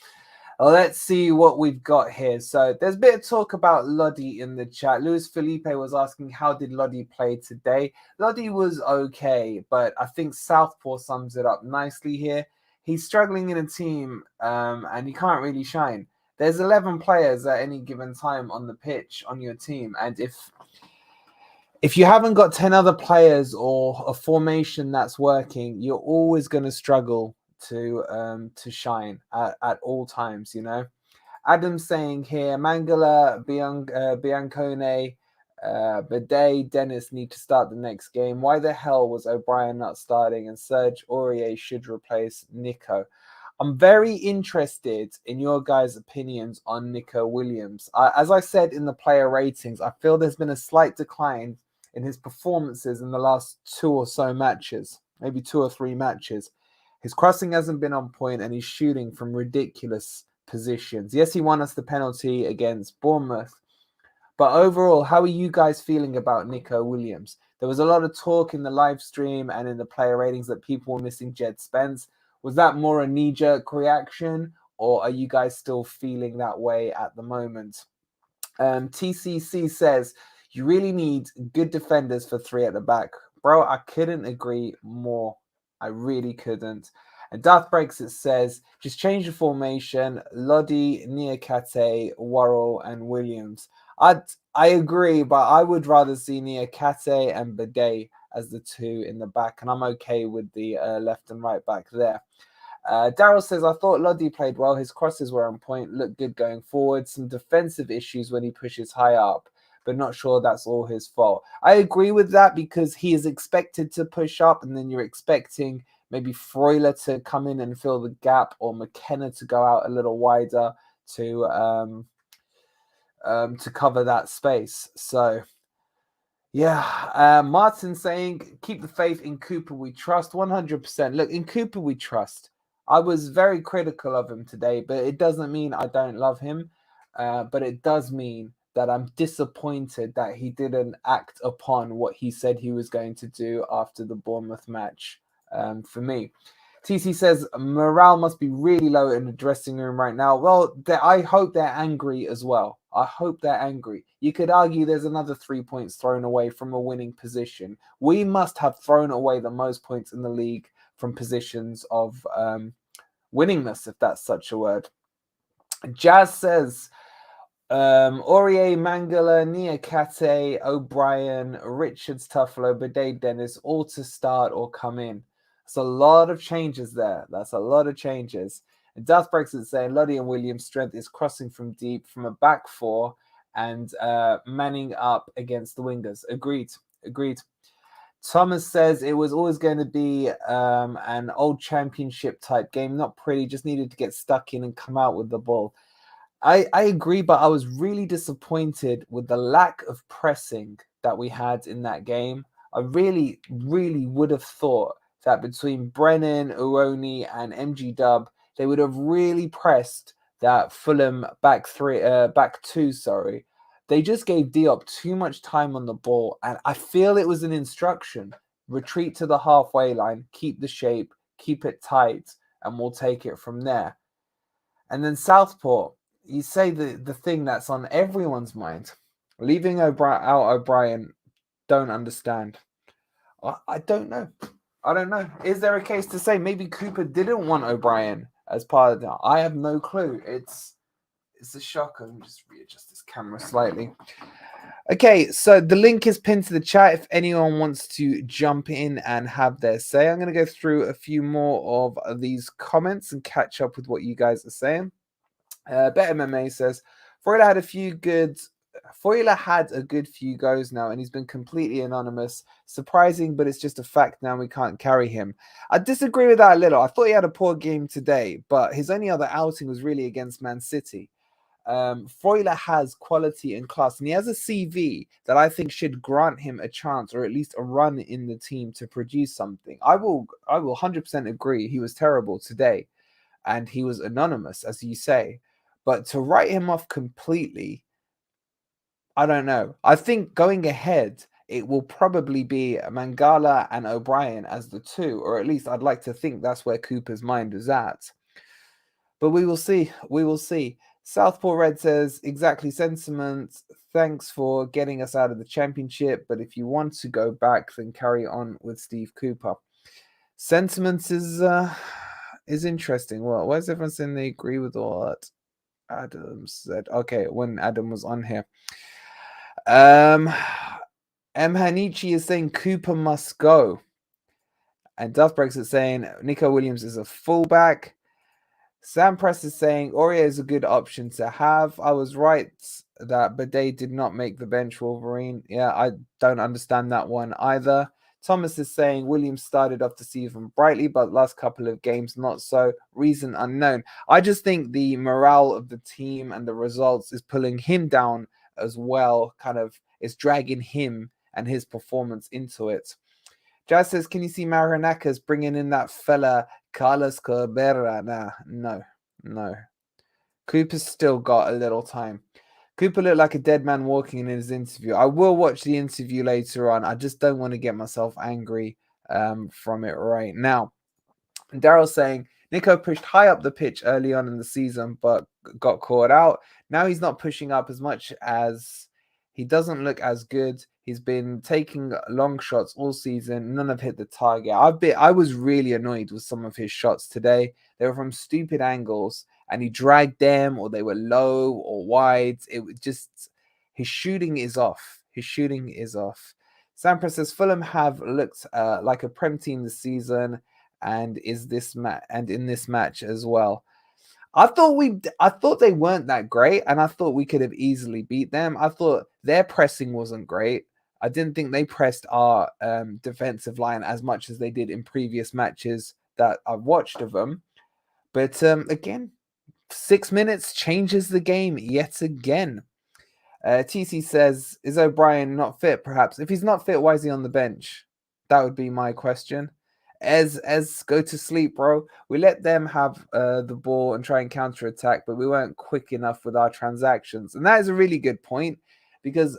let's see what we've got here. So there's a bit of talk about Lodi in the chat. Luis Felipe was asking, how did Lodi play today? Lodi was okay, but I think Southpaw sums it up nicely here. He's struggling in a team and he can't really shine. There's 11 players at any given time on the pitch on your team. And if you haven't got 10 other players or a formation that's working, you're always going to struggle to shine at all times, you know. Adam's saying here, Mangala, Biancone, Bidet, Dennis need to start the next game. Why the hell was O'Brien not starting? And Serge Aurier should replace Nico. I'm very interested in your guys' opinions on Nico Williams. As I said in the player ratings, I feel there's been a slight decline in his performances in the last 2 or so matches, maybe 2 or 3 matches. His crossing hasn't been on point and he's shooting from ridiculous positions. Yes, he won us the penalty against Bournemouth. But overall, how are you guys feeling about Nico Williams? There was a lot of talk in the live stream and in the player ratings that people were missing Jed Spence. Was that more a knee-jerk reaction, or are you guys still feeling that way at the moment? TCC says, you really need good defenders for 3 at the back. Bro, I couldn't agree more. I really couldn't. And Darth Breaks it says, just change the formation. Lodi, Niakate, Worrell, and Williams. I agree, but I would rather see Niakate and Bidet as the 2 in the back, and I'm okay with the left and right back there. Daryl says, I thought Lodi played well. His crosses were on point, looked good going forward. Some defensive issues when he pushes high up, but not sure that's all his fault. I agree with that because he is expected to push up, and then you're expecting maybe Freuler to come in and fill the gap, or McKenna to go out a little wider to cover that space. So, yeah, Martin saying, keep the faith in Cooper, we trust. 100%. Look, in Cooper, we trust. I was very critical of him today, but it doesn't mean I don't love him. But it does mean that I'm disappointed that he didn't act upon what he said he was going to do after the Bournemouth match for me. TC says, morale must be really low in the dressing room right now. Well, I hope they're angry as well. I hope they're angry. You could argue there's another 3 points thrown away from a winning position. We must have thrown away the most points in the league from positions of winningness, if that's such a word. Jazz says, Aurier, Mangala, Niakate, O'Brien, Richards, Tuffalo, Bidet, Dennis, all to start or come in. That's a lot of changes there. That's a lot of changes. And Darth Breaks it saying Lodi and Williams' strength is crossing from deep, from a back 4, and manning up against the wingers. Agreed. Thomas says it was always going to be an old championship type game. Not pretty, just needed to get stuck in and come out with the ball. I agree, but I was really disappointed with the lack of pressing that we had in that game. I really, really would have thought that between Brennan, Uroni, and MG Dub, they would have really pressed that Fulham back 2, They just gave Diop too much time on the ball, and I feel it was an instruction. Retreat to the halfway line, keep the shape, keep it tight, and we'll take it from there. And then Southport, you say the thing that's on everyone's mind. Leaving out O'Brien, don't understand. I don't know. I don't know. Is there a case to say maybe Cooper didn't want O'Brien as part of that? I have no clue. It's a shocker. Let me just readjust this camera slightly. Okay, so the link is pinned to the chat if anyone wants to jump in and have their say. I'm going to go through a few more of these comments and catch up with what you guys are saying. Bet MMA says, Freuler had a good few goes now, and he's been completely anonymous. Surprising, but it's just a fact now. We can't carry him. I disagree with that a little. I thought he had a poor game today, but his only other outing was really against Man City. Freuler has quality and class, and he has a CV that I think should grant him a chance, or at least a run in the team to produce something. I will 100% agree. He was terrible today, and he was anonymous, as you say. But to write him off completely, I don't know. I think going ahead, it will probably be Mangala and O'Brien as the two, or at least I'd like to think that's where Cooper's mind is at. But we will see. We will see. Southpaw Red says, exactly sentiment. Thanks for getting us out of the championship. But if you want to go back, then carry on with Steve Cooper. Sentiment is interesting. Well, why is everyone saying they agree with what Adam said? Okay, when Adam was on here. M. Hanichi is saying Cooper must go. And Duff Breaks is saying Nico Williams is a fullback. Sam Press is saying Aurier is a good option to have. I was right that Bidet did not make the bench, Wolverine. Yeah, I don't understand that one either. Thomas is saying Williams started off the season brightly, but last couple of games not so. Reason unknown. I just think the morale of the team and the results is pulling him down as well. Kind of is dragging him and his performance into it. Jazz says, can you see Marinakis bringing in that fella Carlos Cabrera? Nah, no. Cooper's still got a little time. Cooper looked like a dead man walking in his interview. I will watch the interview later on. I just don't want to get myself angry from it right now. Daryl's saying, Nico pushed high up the pitch early on in the season, but got caught out. Now he's not pushing up as much as he doesn't look as good. He's been taking long shots all season. None have hit the target. I was really annoyed with some of his shots today. They were from stupid angles, and he dragged them, or they were low or wide. It was just, his shooting is off. Sampras says Fulham have looked like a Prem team this season, and in this match as well. I thought they weren't that great, and I thought we could have easily beat them. I thought their pressing wasn't great. I didn't think they pressed our defensive line as much as they did in previous matches that I've watched of them. But again, 6 minutes changes the game yet again. TC says, is O'Brien not fit, perhaps? If he's not fit, why is he on the bench? That would be my question. Ez, go to sleep, bro. We let them have the ball and try and counter-attack, but we weren't quick enough with our transactions. And that is a really good point, because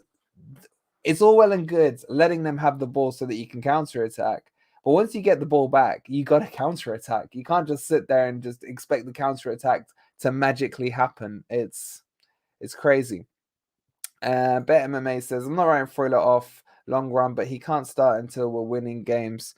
it's all well and good letting them have the ball so that you can counter-attack. But once you get the ball back, you got to counter-attack. You can't just sit there and just expect the counter-attack to magically happen. It's crazy. Bet MMA says, I'm not writing Freuler off long run, but he can't start until we're winning games.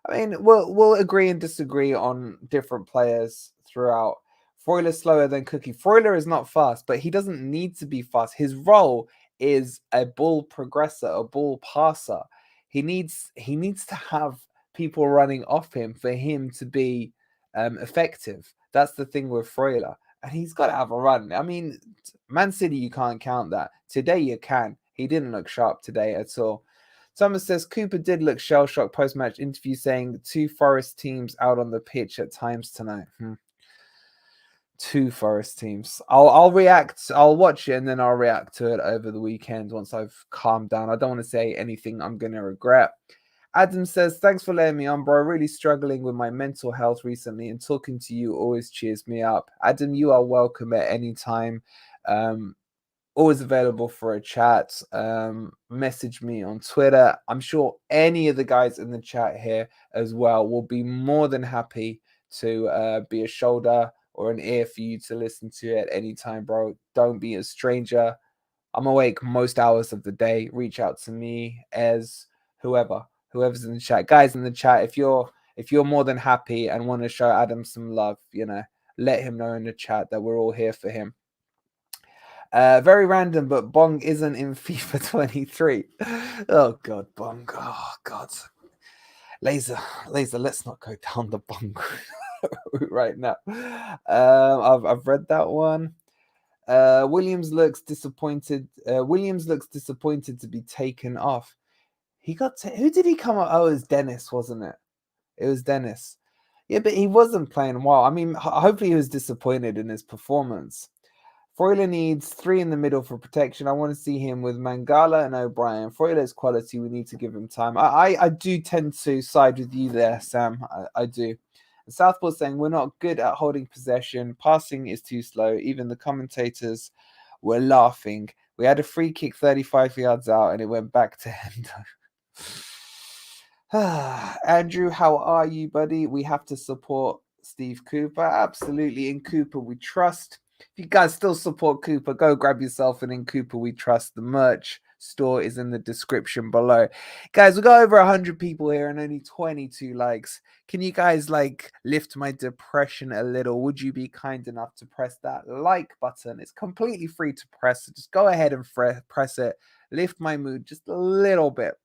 I mean, we'll agree and disagree on different players throughout. Freuler's slower than Cookie. Freuler is not fast, but he doesn't need to be fast. His role is a ball progressor, a ball passer. He needs to have people running off him for him to be effective. That's the thing with Freuler. And he's got to have a run. I mean, Man City, you can't count that. Today you can. He didn't look sharp today at all. Thomas says Cooper did look shell-shocked post-match interview, saying 2 Forest teams out on the pitch at times tonight. 2 Forest teams. I'll react. I'll watch it and then I'll react to it over the weekend once I've calmed down. I don't want to say anything I'm going to regret. Adam says, thanks for letting me on, bro. Really struggling with my mental health recently, and talking to you always cheers me up. Adam, you are welcome at any time. always available for a chat. Message me on Twitter. I'm sure any of the guys in the chat here as well will be more than happy to be a shoulder or an ear for you to listen to at any time, bro. Don't be a stranger. I'm awake most hours of the day. Reach out to me, as whoever's in the chat. Guys in the chat, if you're more than happy and want to show Adam some love, let him know in the chat that we're all here for him. Very random, but Bong isn't in FIFA 23. Oh God, Bong. Oh God. Laser, let's not go down the Bong route right now. I've read that one. Williams looks disappointed. Williams looks disappointed to be taken off. He got who did he come up? Oh, it was Dennis, wasn't it? It was Dennis. Yeah, but he wasn't playing well. I mean, hopefully he was disappointed in his performance. Freuler needs 3 in the middle for protection. I want to see him with Mangala and O'Brien. Freuler's quality. We need to give him time. I do tend to side with you there, Sam. I do. Southpaw saying we're not good at holding possession. Passing is too slow. Even the commentators were laughing. We had a free kick 35 yards out and it went back to Hendo. Andrew, how are you, buddy? We have to support Steve Cooper. Absolutely. In Cooper we trust. If you guys still support Cooper, go grab yourself an In Cooper We Trust. The merch store is in the description below. Guys, we got over 100 people here and only 22 likes. Can you guys lift my depression a little? Would you be kind enough to press that like button? It's completely free to press, so just go ahead and press it. Lift my mood just a little bit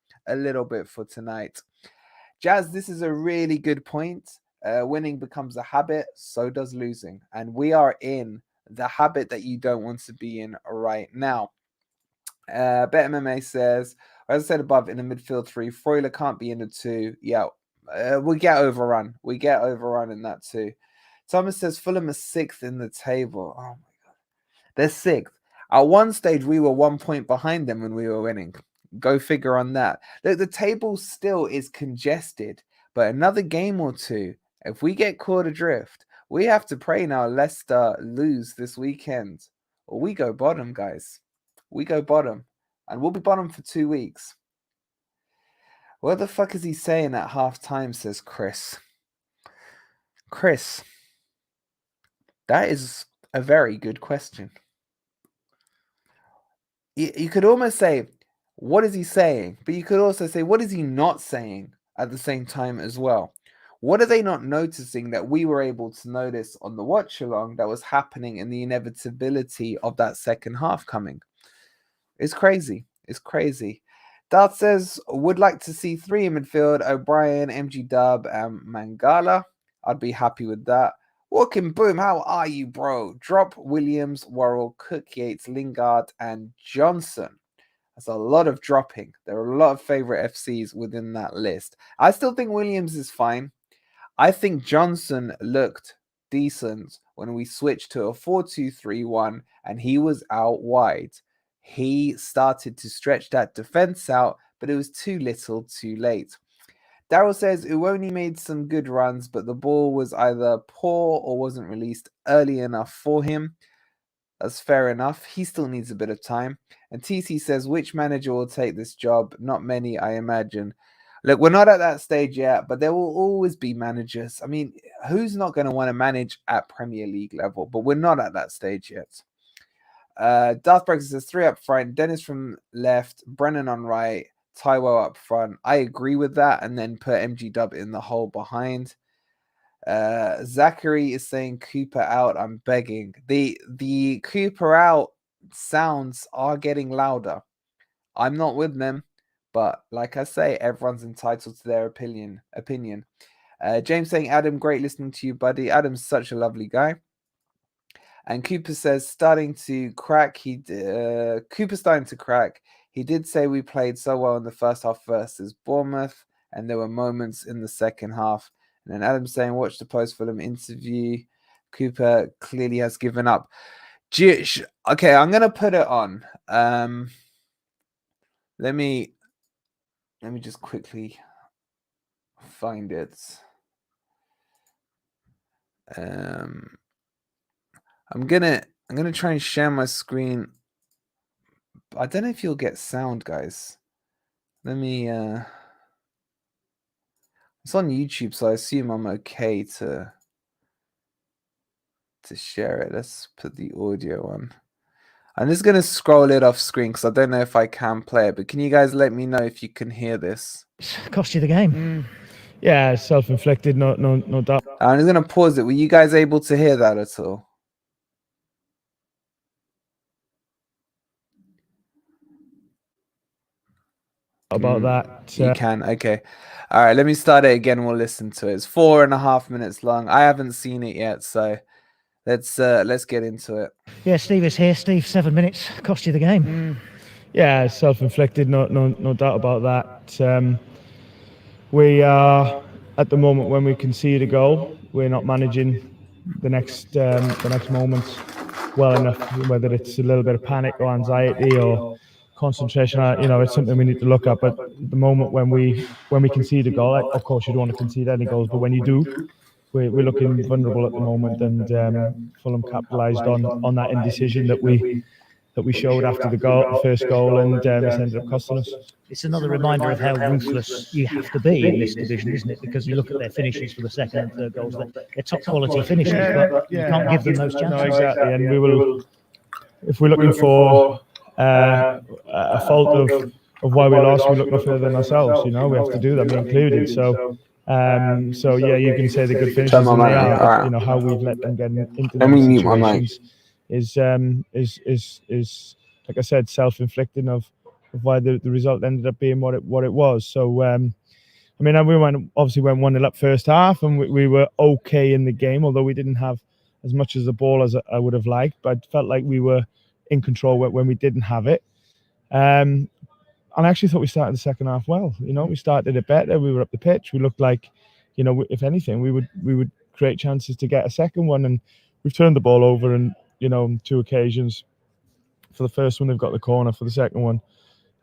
for tonight. Jazz, this is a really good point. Winning becomes a habit, so does losing. And we are in the habit that you don't want to be in right now. BetMMA says, as I said above, in the midfield 3, Freuler can't be in the 2. Yeah, we get overrun. We get overrun in that too. Thomas says Fulham is 6th in the table. Oh my God. They're 6th. At one stage, we were 1 point behind them when we were winning. Go figure on that. The table still is congested, but another game or two, if we get caught adrift, we have to pray now Leicester lose this weekend, or we go bottom, guys. We go bottom, and we'll be bottom for 2 weeks. What the fuck is he saying at half time, says Chris. Chris, that is a very good question. You could almost say, what is he saying? But you could also say, what is he not saying at the same time as well? What are they not noticing that we were able to notice on the watch along that was happening in the inevitability of that second half coming? It's crazy. It's crazy. Dart says, would like to see 3 in midfield, O'Brien, MG Dub, and Mangala. I'd be happy with that. Walking Boom, how are you, bro? Drop Williams, Worrell, Cook, Yates, Lingard, and Johnson. That's a lot of dropping. There are a lot of favorite FCs within that list. I still think Williams is fine. I think Johnson looked decent when we switched to a 4-2-3-1 and he was out wide. He started to stretch that defense out, but it was too little too late. Daryl says Uwoni made some good runs, but the ball was either poor or wasn't released early enough for him. That's fair enough. He still needs a bit of time. And TC says, which manager will take this job? Not many, I imagine. Look, we're not at that stage yet, but there will always be managers. I mean, who's not going to want to manage at Premier League level? But we're not at that stage yet. Darth Brexit says 3 up front, Dennis from left, Brennan on right, Taiwo up front. I agree with that, and then put MG Dub in the hole behind. Zachary is saying Cooper out. I'm begging. The Cooper out sounds are getting louder. I'm not with them, but like I say, everyone's entitled to their opinion. James saying, Adam, great listening to you, buddy. Adam's such a lovely guy. And Cooper says, starting to crack. Cooper starting to crack. He did say we played so well in the first half versus Bournemouth, and there were moments in the second half. And then Adam saying, watch the post-Fulham interview. Cooper clearly has given up. Okay, I'm going to put it on. Let me just quickly find it. I'm gonna try and share my screen I don't know if you'll get sound, guys. Let me. It's on YouTube, so I assume I'm okay to share it. Let's put the audio on. I'm just going to scroll it off screen because I don't know if I can play it, but can you guys let me know if you can hear this? Cost you the game. Yeah, self-inflicted, no doubt. I'm just going to pause it. Were you guys able to hear that at all? About that. You can. Okay. All right, let me start it again. We'll listen to it. It's 4.5 minutes long. I haven't seen it yet, so let's get into it. Yeah, Steve is here. Steve, 7 minutes cost you the game. Yeah, self-inflicted, no doubt about that. We are at the moment when we concede a goal, we're not managing the next moments well enough. Whether it's a little bit of panic or anxiety or concentration, it's something we need to look at. But the moment when we concede a goal, of course you don't want to concede any goals, but when you do, we're looking vulnerable at the moment, and Fulham capitalised on that indecision that we showed after the first goal, and it's ended up costing us. It's another reminder of how ruthless you have to be in this division, isn't it? Because you look at their finishes for the second and third goals, they're top quality finishes, but you can't give them those chances. No, exactly, and we will, if we're looking for a fault of why we lost, we look no further than ourselves. We have to do that, me included. So yeah, you can say the good finishes, and they are, but how we've let them get into those situations is like I said, self-inflicting of why the result ended up being what it was. So we obviously went 1-0 up first half, and we were okay in the game, although we didn't have as much as the ball as I would have liked, but I felt like we were in control when we didn't have it. And I actually thought we started the second half well. We started it better. We were up the pitch. We looked like, if anything, we would create chances to get a second one, and we've turned the ball over, and on 2 occasions. For the first one, they've got the corner. For the second one,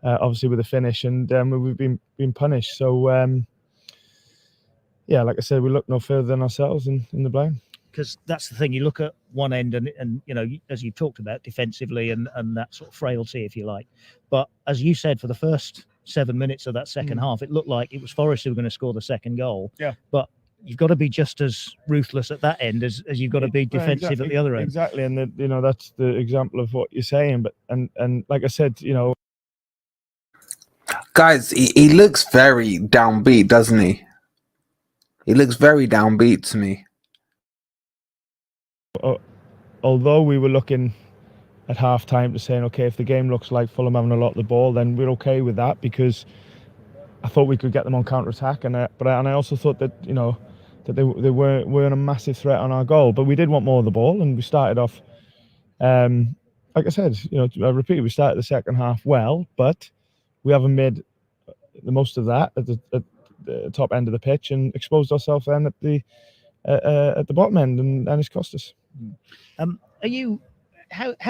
obviously with a finish, and we've been punished. So yeah, like I said, we look no further than ourselves in the blame. Because that's the thing. You look at one end, and as you talked about, defensively and that sort of frailty, if you like. But as you said, for the first 7 minutes of that second half, it looked like it was Forest who were going to score the second goal. Yeah. But you've got to be just as ruthless at that end as you've got to be defensive at the other end. Exactly, and that's the example of what you're saying. But and like I said, guys, he looks very downbeat, doesn't he? He looks very downbeat to me. Although we were looking at half time to saying, okay, if the game looks like Fulham having a lot of the ball, then we're okay with that, because I thought we could get them on counter attack, and I also thought that that they weren't a massive threat on our goal, but we did want more of the ball, and we started off, like I said, I repeat, we started the second half well, but we haven't made the most of that at the top end of the pitch, and exposed ourselves then at the bottom end, and it's cost us. How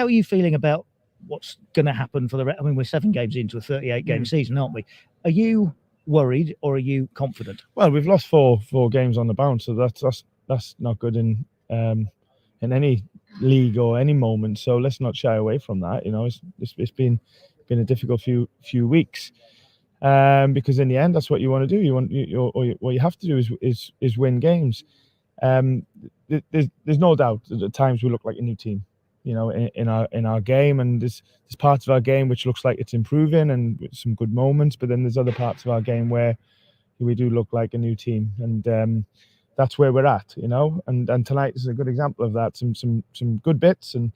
are you feeling about what's going to happen for the rest? I mean, we're 7 games into a 38-game season, aren't we? Are you worried, or are you confident? Well, we've lost four games on the bounce, so that's not good in any league or any moment. So let's not shy away from that. It's been a difficult few weeks, because in the end, that's what you want to do. What you have to do is win games. There's no doubt that at times we look like a new team, in our game, and there's parts of our game which looks like it's improving and with some good moments, but then there's other parts of our game where we do look like a new team, and that's where we're at, and tonight is a good example of that. Some good bits, and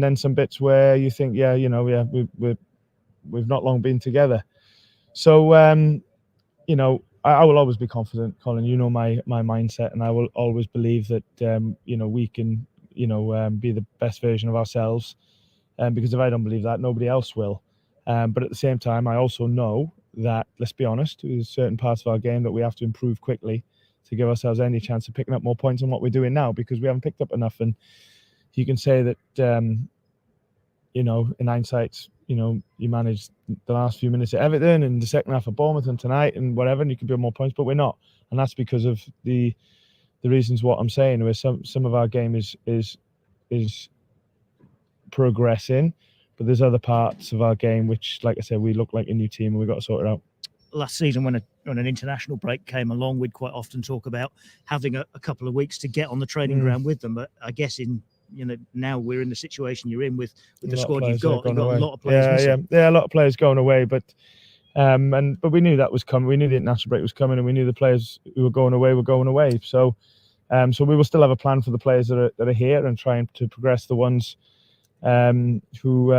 then some bits where you think, we've not long been together. So I will always be confident, Colin. My mindset, and I will always believe that we can be the best version of ourselves, because if I don't believe that, nobody else will. But at the same time, I also know that, let's be honest, there's certain parts of our game that we have to improve quickly to give ourselves any chance of picking up more points than what we're doing now, because we haven't picked up enough. And you can say that in hindsight, you managed the last few minutes at Everton and the second half of Bournemouth and tonight and whatever, and you can build more points, but we're not. And that's because of the reasons what I'm saying, where some of our game is progressing, But there's other parts of our game which, like I said, we look like a new team and we've got to sort it out. Last season, when an international break came along, we'd quite often talk about having a couple of weeks to get on the training ground with them. But I guess now we're in the situation you're in with the squad you've got. You've got a lot of players missing. Yeah, a lot of players going away, but we knew that was coming. We knew the international break was coming, and we knew the players who were going away. So we will still have a plan for the players that are here and trying to progress the ones who,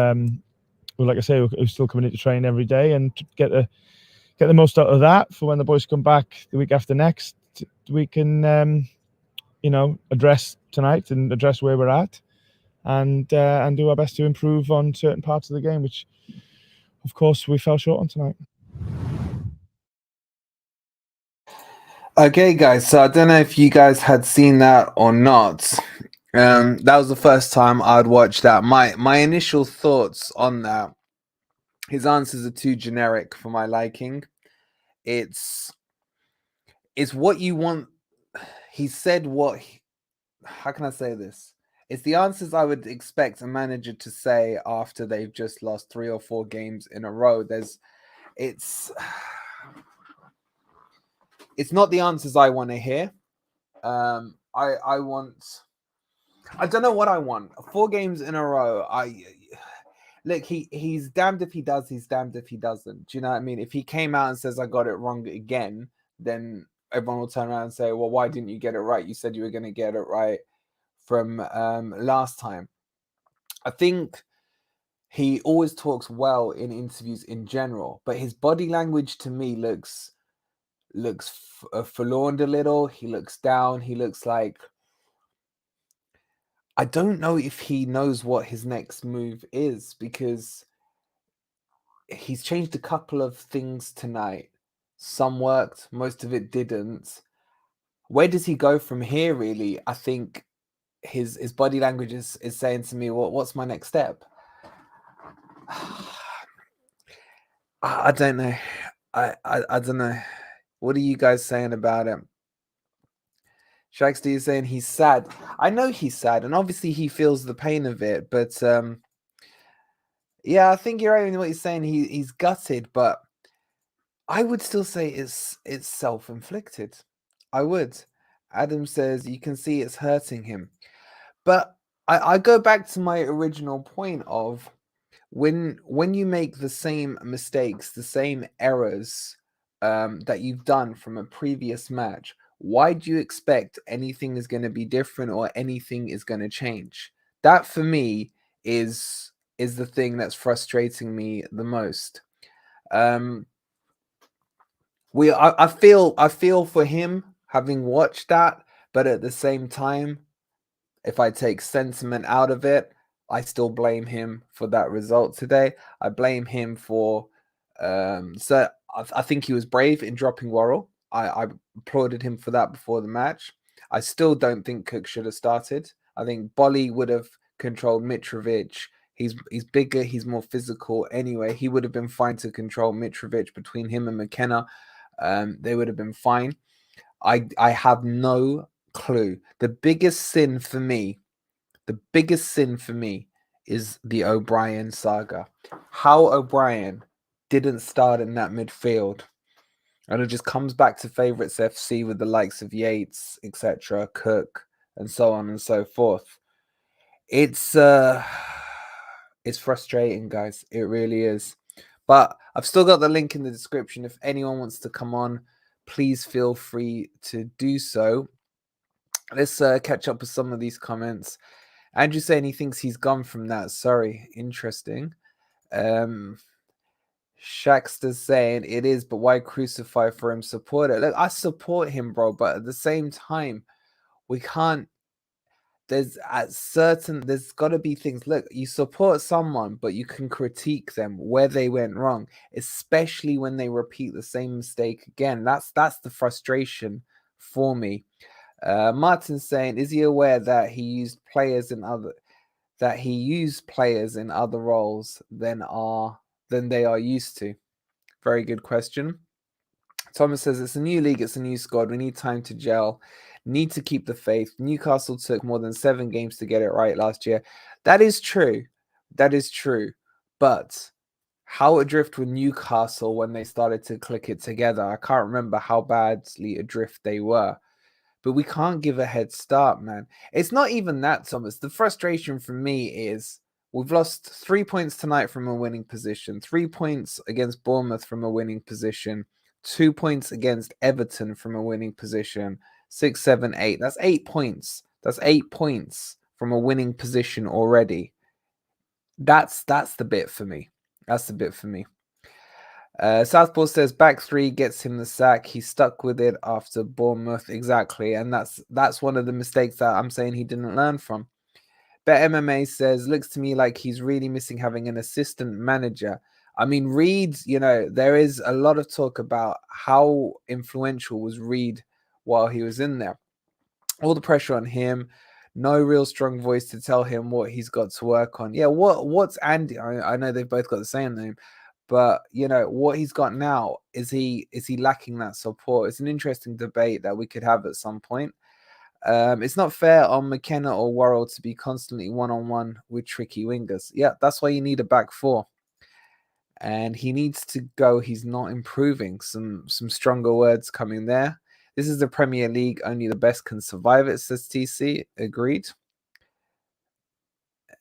like I say, who still coming into training every day and to get the most out of that for when the boys come back the week after next. We can, address tonight and address where we're at, and do our best to improve on certain parts of the game, which, of course, we fell short on tonight. Okay, guys. So I don't know if you guys had seen that or not. That was the first time I'd watched that. My initial thoughts on that. His answers are too generic for my liking. It's what you want. He said what. How can I say this? It's the answers I would expect a manager to say after they've just lost 3 or 4 games in a row. It's not the answers I want to hear. I don't know what I want. 4 games in a row. Look, he's damned if he does, he's damned if he doesn't. Do you know what I mean? If he came out and says, I got it wrong again, then everyone will turn around and say, well, why didn't you get it right? You said you were going to get it right from last time. I think he always talks well in interviews in general, but his body language to me looks forlorn a little. He looks down. He looks like, I don't know if he knows what his next move is, because he's changed a couple of things tonight. Some worked, most of it didn't. Where does he go from here, really? I think his body language is saying to me, what's my next step? I don't know. I don't know. What are you guys saying about it? Shaxter is saying he's sad. I know he's sad, and obviously he feels the pain of it. But yeah, I think you're right in what he's saying. He's gutted, but I would still say it's self-inflicted. I would. Adam says you can see it's hurting him, but I go back to my original point of when you make the same mistakes, the same errors that you've done from a previous match. Why do you expect anything is going to be different or anything is going to change? That for me is the thing that's frustrating me the most. I feel for him having watched that, but at the same time, if I take sentiment out of it, I still blame him for that result today. I blame him for so I think he was brave in dropping Worrell. I applauded him for that before the match. I still don't think Cook should have started. I think Bolly would have controlled Mitrovic. He's bigger, he's more physical anyway. He would have been fine to control Mitrovic. Between him and McKenna, they would have been fine. I have no clue. The biggest sin for me is the O'Brien saga. How O'Brien didn't start in that midfield. And it just comes back to Favourites FC with the likes of Yates, etc., Cook, and so on and so forth. It's frustrating, guys. It really is. But I've still got the link in the description. If anyone wants to come on, please feel free to do so. Let's catch up with some of these comments. Andrew saying he thinks he's gone from that. Sorry, interesting. Shaxter's saying it is, but why crucify for him? Support it. Look, I support him, bro, but at the same time, we can't. There's got to be things. Look, you support someone, but you can critique them where they went wrong, especially when they repeat the same mistake again. That's the frustration for me. Martin's saying, is he aware that he used players in other roles than they are used to? Very good question. Thomas says it's a new league, it's a new squad. We need time to gel. Need to keep the faith. Newcastle took more than 7 games to get it right last year. That is true. That is true. But how adrift were Newcastle when they started to click it together? I can't remember how badly adrift they were. But we can't give a head start, man. It's not even that, Thomas. The frustration for me is we've lost 3 points tonight from a winning position, 3 points against Bournemouth from a winning position, 2 points against Everton from a winning position, 6, 7, 8. That's 8 points. That's 8 points from a winning position already. That's the bit for me. That's the bit for me. Southpaw says back three gets him the sack. He's stuck with it after Bournemouth. Exactly. And that's one of the mistakes that I'm saying he didn't learn from. Bet MMA says, looks to me like he's really missing having an assistant manager. I mean, Reed, there is a lot of talk about how influential was Reed while he was in there. All the pressure on him. No real strong voice to tell him what he's got to work on. Yeah, what's Andy? I know they've both got the same name. But what he's got now, is he lacking that support? It's an interesting debate that we could have at some point. It's not fair on McKenna or Worrell to be constantly one-on-one with tricky wingers. Yeah, that's why you need a back four. And he needs to go. He's not improving. Some stronger words coming there. This is the Premier League. Only the best can survive it, says TC. Agreed.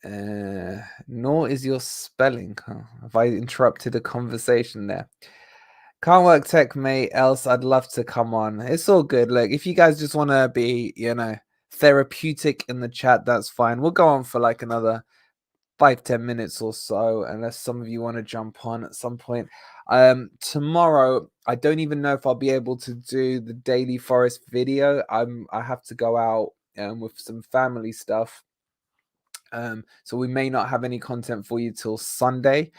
Nor is your spelling. Have I interrupted a conversation there? Can't work tech, mate. Else I'd love to come on. It's all good. Look, if you guys just want to be, therapeutic in the chat, that's fine. We'll go on for like another 5-10 minutes or so, unless some of you want to jump on at some point. Tomorrow, I don't even know if I'll be able to do the Daily Forest video. I have to go out with some family stuff. So we may not have any content for you till Sunday.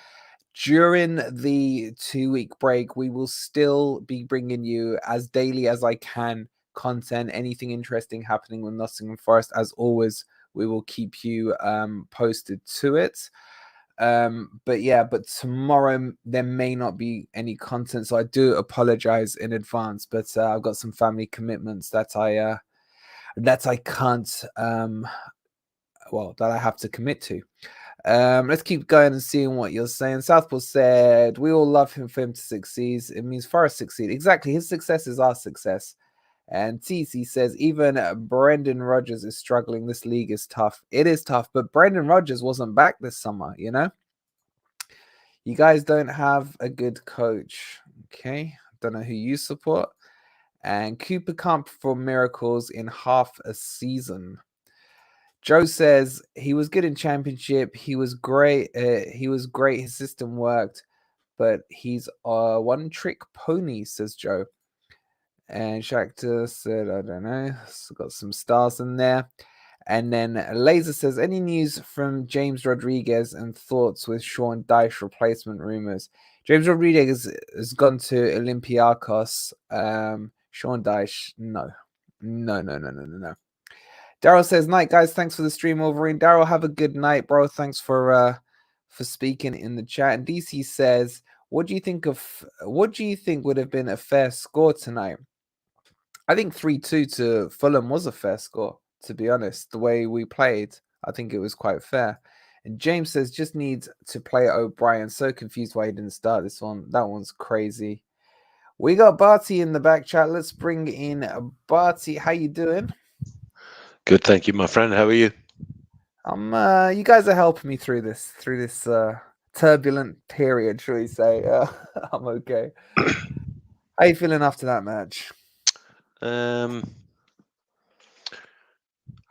During the 2-week break, we will still be bringing you as daily as I can content, anything interesting happening with Nottingham Forest. As always, we will keep you posted to it. But tomorrow there may not be any content, so I do apologize in advance. But I've got some family commitments that I can't that I have to commit to. Let's keep going and seeing what you're saying. Southpaw said, we all love him for him to succeed. It means Forest succeed. Exactly. His success is our success. And TC says, even Brendan Rodgers is struggling. This league is tough. It is tough, but Brendan Rodgers wasn't back this summer, You guys don't have a good coach. Okay. Don't know who you support. And Cooper can't perform miracles in half a season. Joe says he was good in Championship. He was great. His system worked, but he's a one-trick pony, says Joe. And Shakhtar said, I don't know. It's got some stars in there. And then Laser says, any news from James Rodriguez and thoughts with Sean Dyche replacement rumors? James Rodriguez has gone to Olympiacos. Sean Dyche, no. Daryl says, night, guys. Thanks for the stream, Wolverine. Daryl, have a good night, bro. Thanks for speaking in the chat. And DC says, what do you think would have been a fair score tonight? I think 3-2 to Fulham was a fair score, to be honest. The way we played, I think it was quite fair. And James says, just need to play O'Brien. So confused why he didn't start this one. That one's crazy. We got Barty in the back chat. Let's bring in Barty. How you doing? Good, thank you, my friend. How are you? You guys are helping me through this turbulent period, shall we say? I'm okay. How you feeling after that match? I'd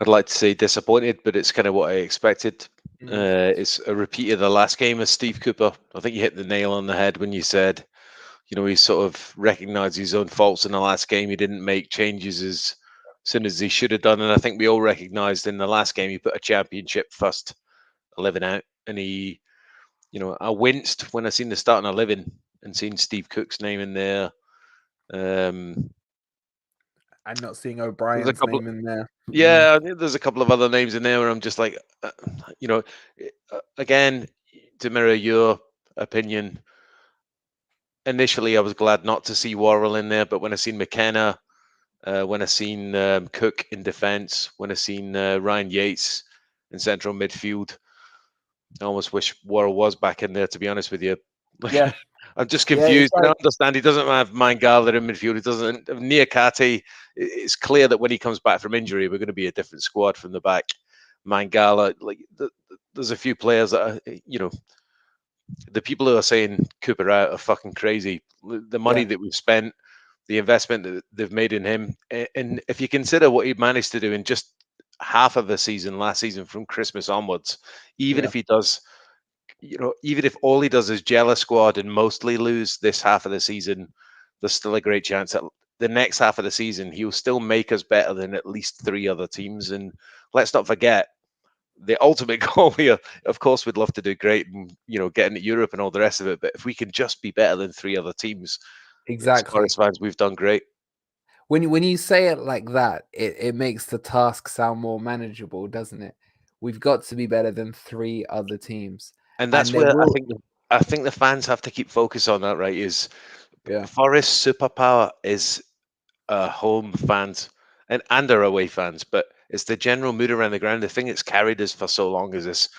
like to say disappointed, but it's kind of what I expected. It's a repeat of the last game of Steve Cooper. I think you hit the nail on the head when you said, he sort of recognized his own faults in the last game. He didn't make changes as soon as he should have done. And I think we all recognized in the last game, he put a Championship first 11 out. And he, I winced when I seen the starting 11 and seen Steve Cook's name in there. I'm not seeing O'Brien's name in there. Yeah, there's a couple of other names in there where I'm just like, again, to mirror your opinion, initially I was glad not to see Worrell in there, but when I seen McKenna, when I seen Cook in defence, when I seen Ryan Yates in central midfield, I almost wish Worrell was back in there, to be honest with you. Yeah. I'm just Yeah, it's confused. I like- understand he doesn't have Mangala in midfield. He doesn't. Niakate, it's clear that when he comes back from injury, we're going to be a different squad from the back. Mangala, there's a few players that are, the people who are saying Cooper out are fucking crazy. The money that we've spent, the investment that they've made in him, and if you consider what he managed to do in just half of the season last season from Christmas onwards, even if he does, even if all he does is gel a squad and mostly lose this half of the season, there's still a great chance that the next half of the season he'll still make us better than at least 3 other teams. And let's not forget, the ultimate goal here, of course, we'd love to do great and get into Europe and all the rest of it. But if we can just be better than 3 other teams, exactly. As Forest fans, we've done great. When you say it like that, it makes the task sound more manageable, doesn't it? We've got to be better than 3 other teams, and that's where I think the fans have to keep focus on that. Right? Is Forest superpower is home fans and our away fans, but it's the general mood around the ground. The thing that's carried us for so long is this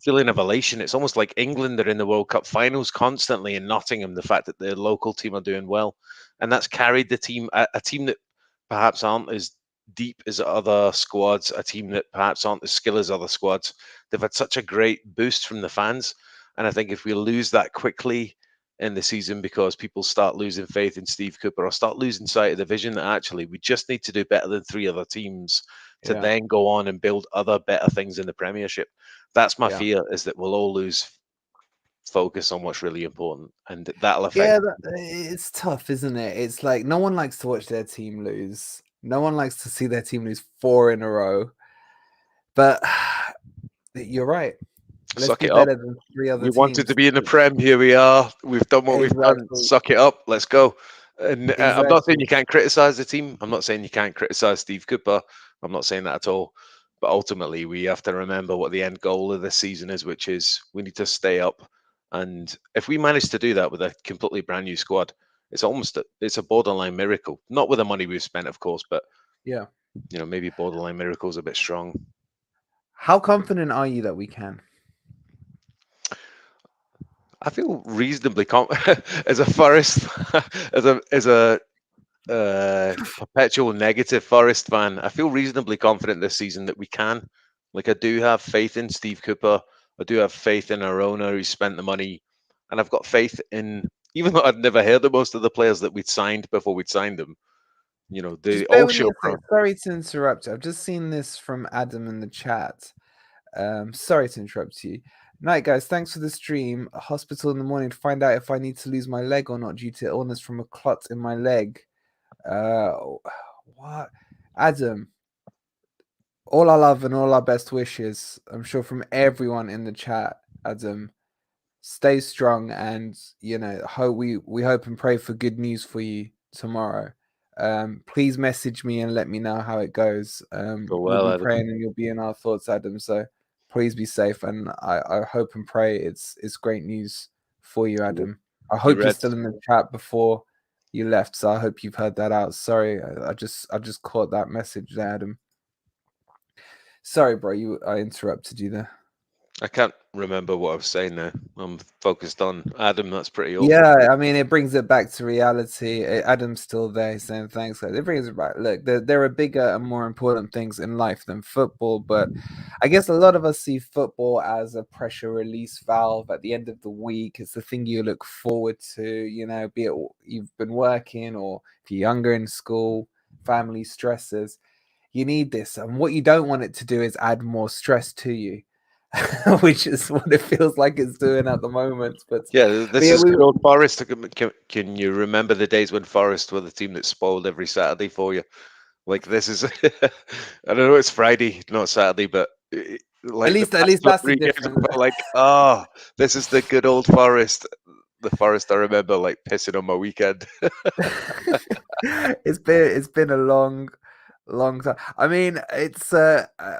feeling of elation. It's almost like England are in the World Cup finals constantly in Nottingham. The fact that the local team are doing well, and that's carried the team. A team that perhaps aren't as deep as other squads, a team that perhaps aren't as skilled as other squads. They've had such a great boost from the fans, and I think if we lose that quickly in the season because people start losing faith in Steve Cooper or start losing sight of the vision that actually we just need to do better than 3 other teams to then go on and build other better things in the Premiership. That's my fear, is that we'll all lose focus on what's really important, and that'll affect. It's tough, isn't it? It's like no one likes to watch their team lose. No one likes to see their team lose 4 in a row. But you're right. Let's Suck be it up. better than 3 other teams. We wanted to be in the Prem. Here we are. We've done what we've done. Suck it up. Let's go. And I'm not saying you can't criticize the team. I'm not saying you can't criticize Steve Cooper. I'm not saying that at all. But ultimately, we have to remember what the end goal of this season is, which is we need to stay up. And if we manage to do that with a completely brand new squad, it's a borderline miracle. Not with the money we've spent, of course, but maybe borderline miracle is a bit strong. How confident are you that we can? I feel reasonably confident as a Forest, as a perpetual negative Forest fan. I feel reasonably confident this season that we can. Like, I do have faith in Steve Cooper. I do have faith in our owner who spent the money, and I've got faith in, even though I'd never heard of most of the players that we'd signed before we'd signed them. They all show. Sorry to interrupt. I've just seen this from Adam in the chat. Sorry to interrupt you. Night, guys. Thanks for the stream. Hospital in the morning to find out if I need to lose my leg or not due to illness from a clot in my leg. What? Adam, all our love and all our best wishes, I'm sure, from everyone in the chat. Adam, stay strong, and we hope and pray for good news for you tomorrow. Please message me and let me know how it goes. We'll be praying and you'll be in our thoughts, Adam. So please be safe, and I hope and pray it's great news for you, Adam. I hope you're still in the chat before you left, so I hope you've heard that out. Sorry, I just caught that message there, Adam. Sorry, bro, I interrupted you there. I can't remember what I was saying there. I'm focused on Adam. That's pretty awful. Yeah, I mean, it brings it back to reality. Adam's still there saying thanks, guys. It brings it back. Look, there are bigger and more important things in life than football, but I guess a lot of us see football as a pressure release valve at the end of the week. It's the thing you look forward to, be it you've been working or if you're younger in school, family stresses. You need this. And what you don't want it to do is add more stress to you. Which is what it feels like it's doing at the moment. But this is good old Forest. Can you remember the days when Forest were the team that spoiled every Saturday for you? Like, this is I don't know, it's Friday, not Saturday, but like at least that's the difference. Like, this is the good old Forest. The Forest I remember like pissing on my weekend. It's been a long time. I mean, it's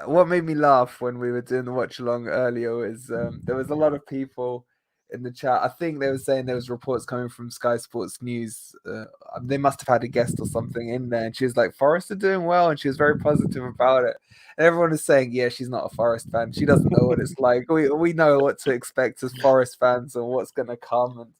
what made me laugh when we were doing the watch along earlier was there was a lot of people in the chat. I think they were saying there was reports coming from Sky Sports News. They must have had a guest or something in there, and she was like, "Forest are doing well," and she was very positive about it. And everyone is saying, "Yeah, she's not a Forest fan. She doesn't know what it's like. We know what to expect as Forest fans and what's going to come." And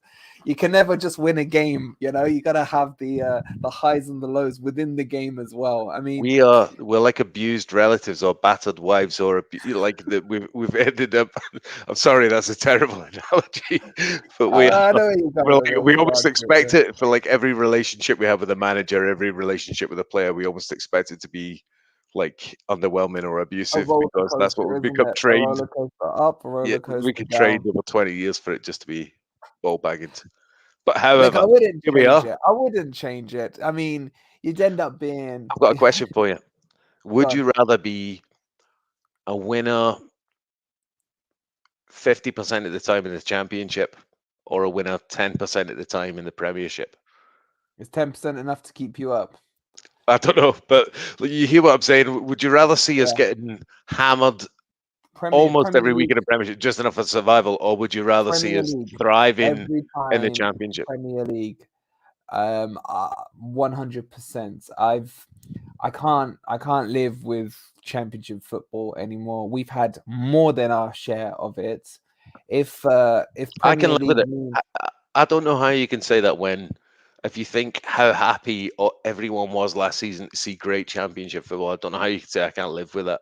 you can never just win a game, you know. You got to have the highs and the lows within the game as well. I mean, we're like abused relatives or battered wives, or like that we've ended up. I'm sorry, that's a terrible analogy, but we almost expect it for like every relationship we have with a manager, every relationship with a player. We almost expect it to be like underwhelming or abusive because that's what we've become trained. A roller coaster up, a roller coaster we can down. train over 20 years for it just to be ball bagging. But however, I wouldn't here we are. I wouldn't change it. I mean, you'd end up being. I've got a question for you. Would you rather be a winner 50% of the time in the Championship or a winner 10% of the time in the Premiership? Is 10% enough to keep you up? I don't know, but you hear what I'm saying. Would you rather see us getting hammered almost every week in the Premiership, just enough for survival, or would you rather see us thriving in the Championship? Premier League, 100%. I can't live with Championship football anymore. We've had more than our share of it. If I can live with it. I don't know how you can say that if you think how happy everyone was last season to see great Championship football. I don't know how you can say I can't live with it.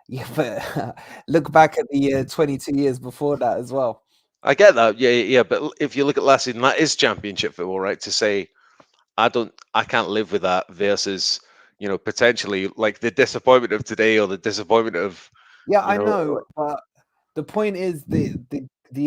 Yeah, but look back at the 22 years before that as well. I get that, yeah. But if you look at last season, that is Championship football, right? To say I can't live with that versus potentially like the disappointment of today or the disappointment of I know, but the point is the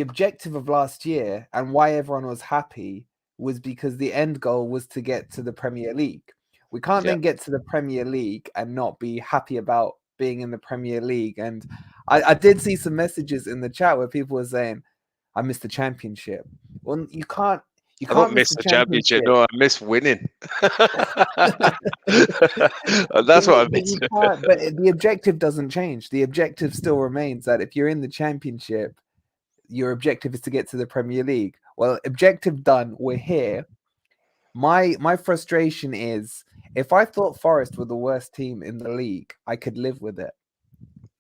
objective of last year and why everyone was happy was because the end goal was to get to the Premier League. We can't then get to the Premier League and not be happy about being in the Premier League. And I did see some messages in the chat where people were saying, "I missed the Championship." Well, you can't. You can't miss the championship. No, I miss winning. That's what I miss. But the objective doesn't change. The objective still remains that if you're in the Championship, your objective is to get to the Premier League. Well, objective done. We're here. My frustration is if I thought Forest were the worst team in the league, I could live with it.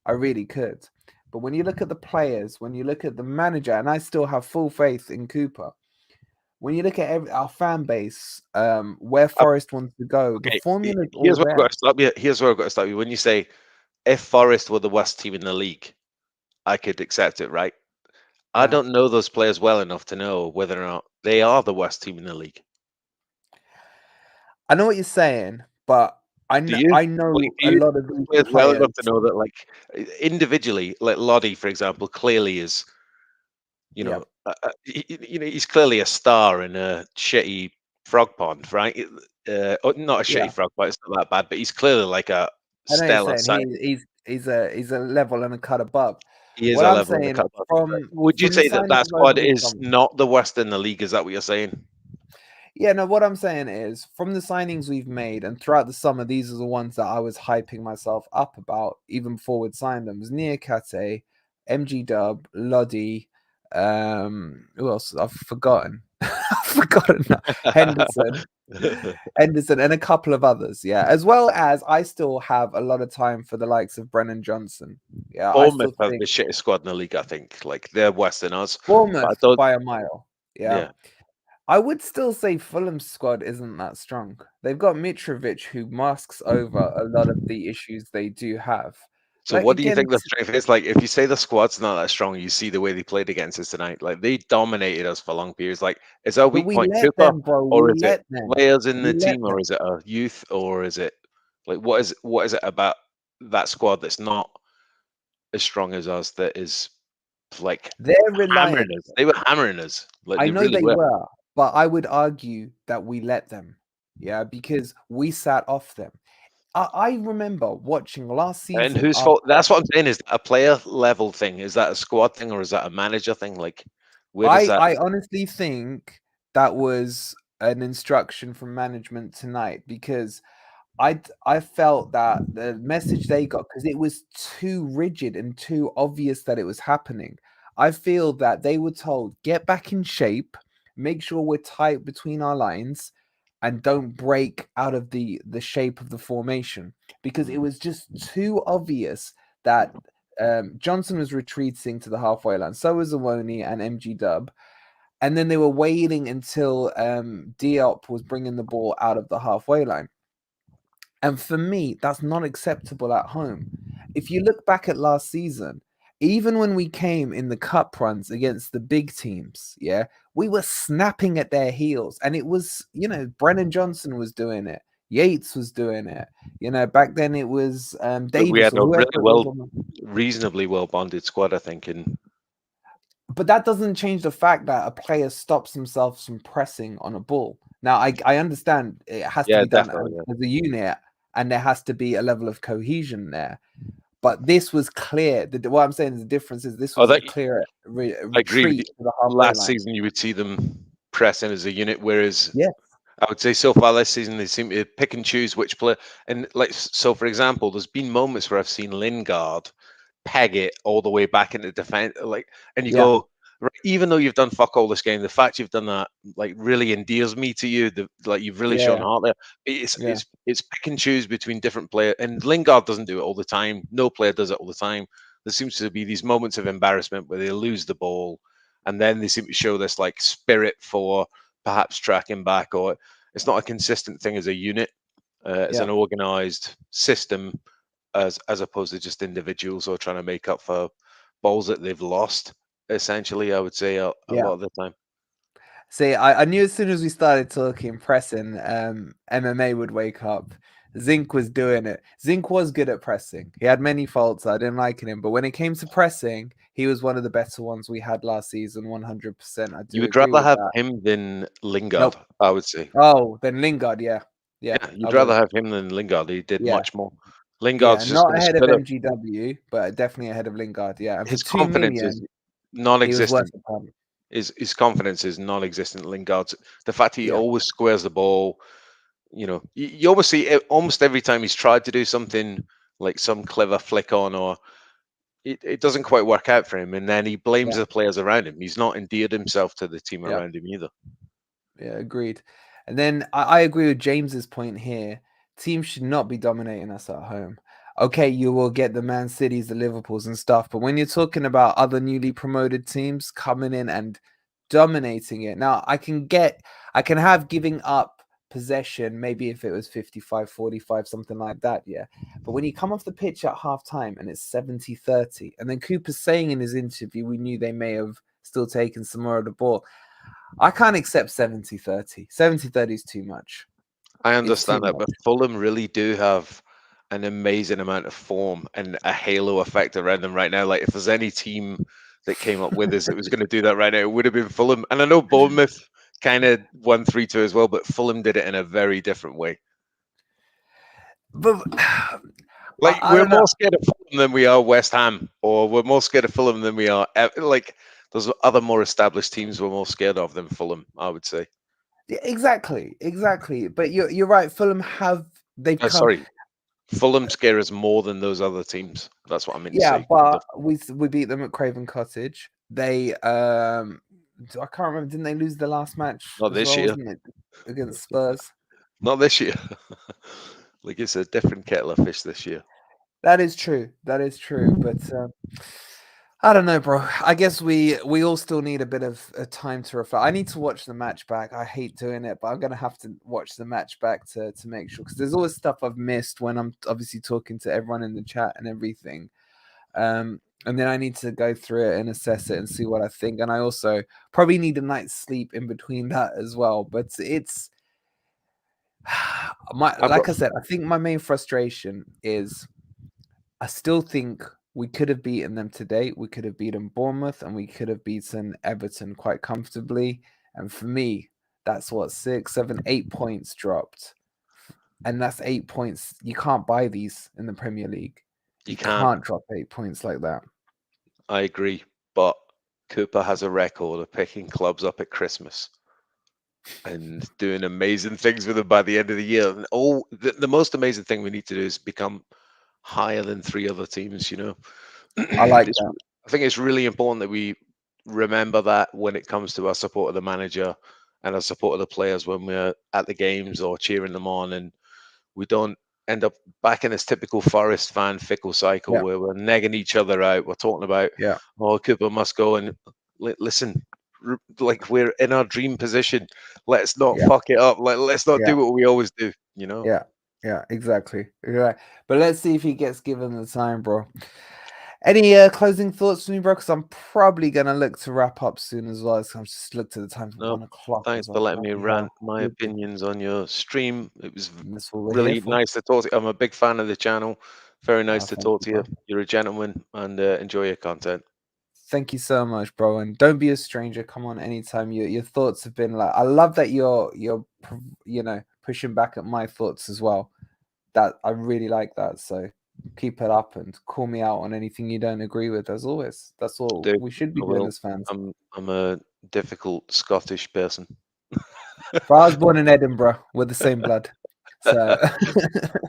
I really could. But when you look at the players, when you look at the manager, and I still have full faith in Cooper. When you look at our fan base, where Forest wants to go, the formula. Here's where I've got to stop you. Here's where I've got to stop you. When you say, if Forest were the worst team in the league, I could accept it, right? Yeah. I don't know those players well enough to know whether or not they are the worst team in the league. I know what you're saying, but I know a lot of these players well enough to know that, like, individually, like Lodi, for example, clearly is, he's clearly a star in a shitty frog pond, right? Not a shitty frog pond, it's not that bad, but he's clearly like a stellar side. He's a level and a cut above. He is a level and a cut above. Would you say that squad is not the worst in the league? Is that what you're saying? Yeah, no, what I'm saying is from the signings we've made and throughout the summer, these are the ones that I was hyping myself up about even before we'd signed them. It was Niakate, MG Dub, Lodi, who else? I've forgotten. I've forgotten Henderson, and a couple of others. Yeah, as well as I still have a lot of time for the likes of Brennan Johnson. Yeah, Bournemouth have the shittest squad in the league. I think like they're worse than us. Bournemouth by a mile. Yeah. I would still say Fulham's squad isn't that strong. They've got Mitrovic, who masks over a lot of the issues they do have. So what do you think the strength is? Like, if you say the squad's not that strong, you see the way they played against us tonight. Like, they dominated us for long periods. Like, is our weak point Cooper, or is it players in the team, or is it a youth, or is it like what is it about that squad that's not as strong as us that is like hammering us? They were hammering us. Like, I know they were, but I would argue that we let them. Yeah, because we sat off them. I remember watching last season. And whose fault? That's what I'm saying. Is that a player level thing? Is that a squad thing, or is that a manager thing? Like, I honestly think that was an instruction from management tonight because I felt that the message they got, because it was too rigid and too obvious that it was happening. I feel that they were told, get back in shape, make sure we're tight between our lines, and don't break out of the shape of the formation, because it was just too obvious that Johnson was retreating to the halfway line. So was Awoni and MG Dub. And then they were waiting until Diop was bringing the ball out of the halfway line. And for me, that's not acceptable at home. If you look back at last season, even when we came in the cup runs against the big teams, yeah, we were snapping at their heels. And it was, Brennan Johnson was doing it. Yates was doing it. Back then it was Davis. We had a reasonably well bonded squad, I think. But that doesn't change the fact that a player stops himself from pressing on a ball. Now, I understand it has to be done as a unit, and there has to be a level of cohesion there. But this was clear. What I'm saying is the difference is this was a clear retreat to the halfway line. Season, you would see them pressing as a unit, whereas I would say so far this season they seem to pick and choose which player. And so for example, there's been moments where I've seen Lingard peg it all the way back into defense, and you go, right, even though you've done fuck all this game, the fact you've done that really endears me to you. You've really shown heart there. It's pick and choose between different players, and Lingard doesn't do it all the time. No player does it all the time. There seems to be these moments of embarrassment where they lose the ball, and then they seem to show this spirit for perhaps tracking back, or it's not a consistent thing as a unit, as an organized system, as opposed to just individuals or trying to make up for balls that they've lost. Essentially, I would say a lot of the time. See, I knew as soon as we started talking pressing, MMA would wake up. Zinc was doing it. Zinc was good at pressing. He had many faults. I didn't like him, but when it came to pressing, he was one of the better ones we had last season. 100%. I do. You would rather have him than Lingard, Nope. I would say. Oh, then Lingard, yeah. You'd rather have him than Lingard. He did much more. Lingard's just not ahead of MGW, but definitely ahead of Lingard. Yeah, and his for 2 confidence million, is non-existent. He was His confidence is non-existent. Lingard's the fact he always squares the ball. You always see it, almost every time he's tried to do something like some clever flick on, or it doesn't quite work out for him, and then he blames the players around him. He's not endeared himself to the team around him either. Yeah, agreed. And then I agree with James's point here. Teams should not be dominating us at home. Okay, you will get the Man Cities, the Liverpools and stuff, but when you're talking about other newly promoted teams coming in and dominating it, now I can have giving up possession, maybe if it was 55-45, something like that, but when you come off the pitch at half time and it's 70-30, and then Cooper's saying in his interview we knew they may have still taken some more of the ball, I can't accept 70-30. 70-30 is too much. I understand that, but Fulham really do have an amazing amount of form and a halo effect around them right now. If there's any team that came up with us that was going to do that right now, it would have been Fulham. And I know Bournemouth kind of won 3-2 as well, but Fulham did it in a very different way. But we're more scared of Fulham than we are West Ham, or we're more scared of Fulham than we are there's other more established teams we're more scared of than Fulham, I would say. Yeah, exactly. But you're right. Fulham Fulham scare us more than those other teams. That's what I meant to say. Yeah, but we beat them at Craven Cottage. They I can't remember. Didn't they lose the last match? Not this year against Spurs. Not this year. It's a different kettle of fish this year. That is true. But I don't know, bro. I guess we all still need a bit of time to reflect. I need to watch the match back. I hate doing it, but I'm gonna have to watch the match back to make sure, because there's always stuff I've missed when I'm obviously talking to everyone in the chat and everything. And then I need to go through it and assess it and see what I think. And I also probably need a night's sleep in between that as well. But it's like I said, I think my main frustration is I still think we could have beaten them today. We could have beaten Bournemouth and we could have beaten Everton quite comfortably. And for me, that's what 6, 7, 8 points dropped. And that's 8 points. You can't buy these in the Premier League. You can't drop 8 points like that. I agree. But Cooper has a record of picking clubs up at Christmas and doing amazing things with them by the end of the year. And the most amazing thing we need to do is become higher than 3 other teams, I like that. I think it's really important that we remember that when it comes to our support of the manager and our support of the players when we're at the games or cheering them on, and we don't end up back in this typical Forest fan fickle cycle where we're negging each other out. We're talking about, oh, Cooper must go, and listen, like, we're in our dream position. Let's not fuck it up. Let's not do what we always do, you know? Yeah, exactly. Right. But let's see if he gets given the time, bro. Any closing thoughts from you, bro? Because I'm probably going to look to wrap up soon as well. So I've just looked at the time for 1 o'clock. Thanks for letting me rant my opinions on your stream. It was really nice to talk to you. I'm a big fan of the channel. Very nice to talk to you. You're a gentleman, and enjoy your content. Thank you so much, bro. And don't be a stranger. Come on anytime. Your thoughts have been like, I love that you're you know, pushing back at my thoughts as well. That I really like that. So keep it up and call me out on anything you don't agree with, as always. That's all we should be doing as fans. I'm a difficult Scottish person. But I was born in Edinburgh. We're the same blood. So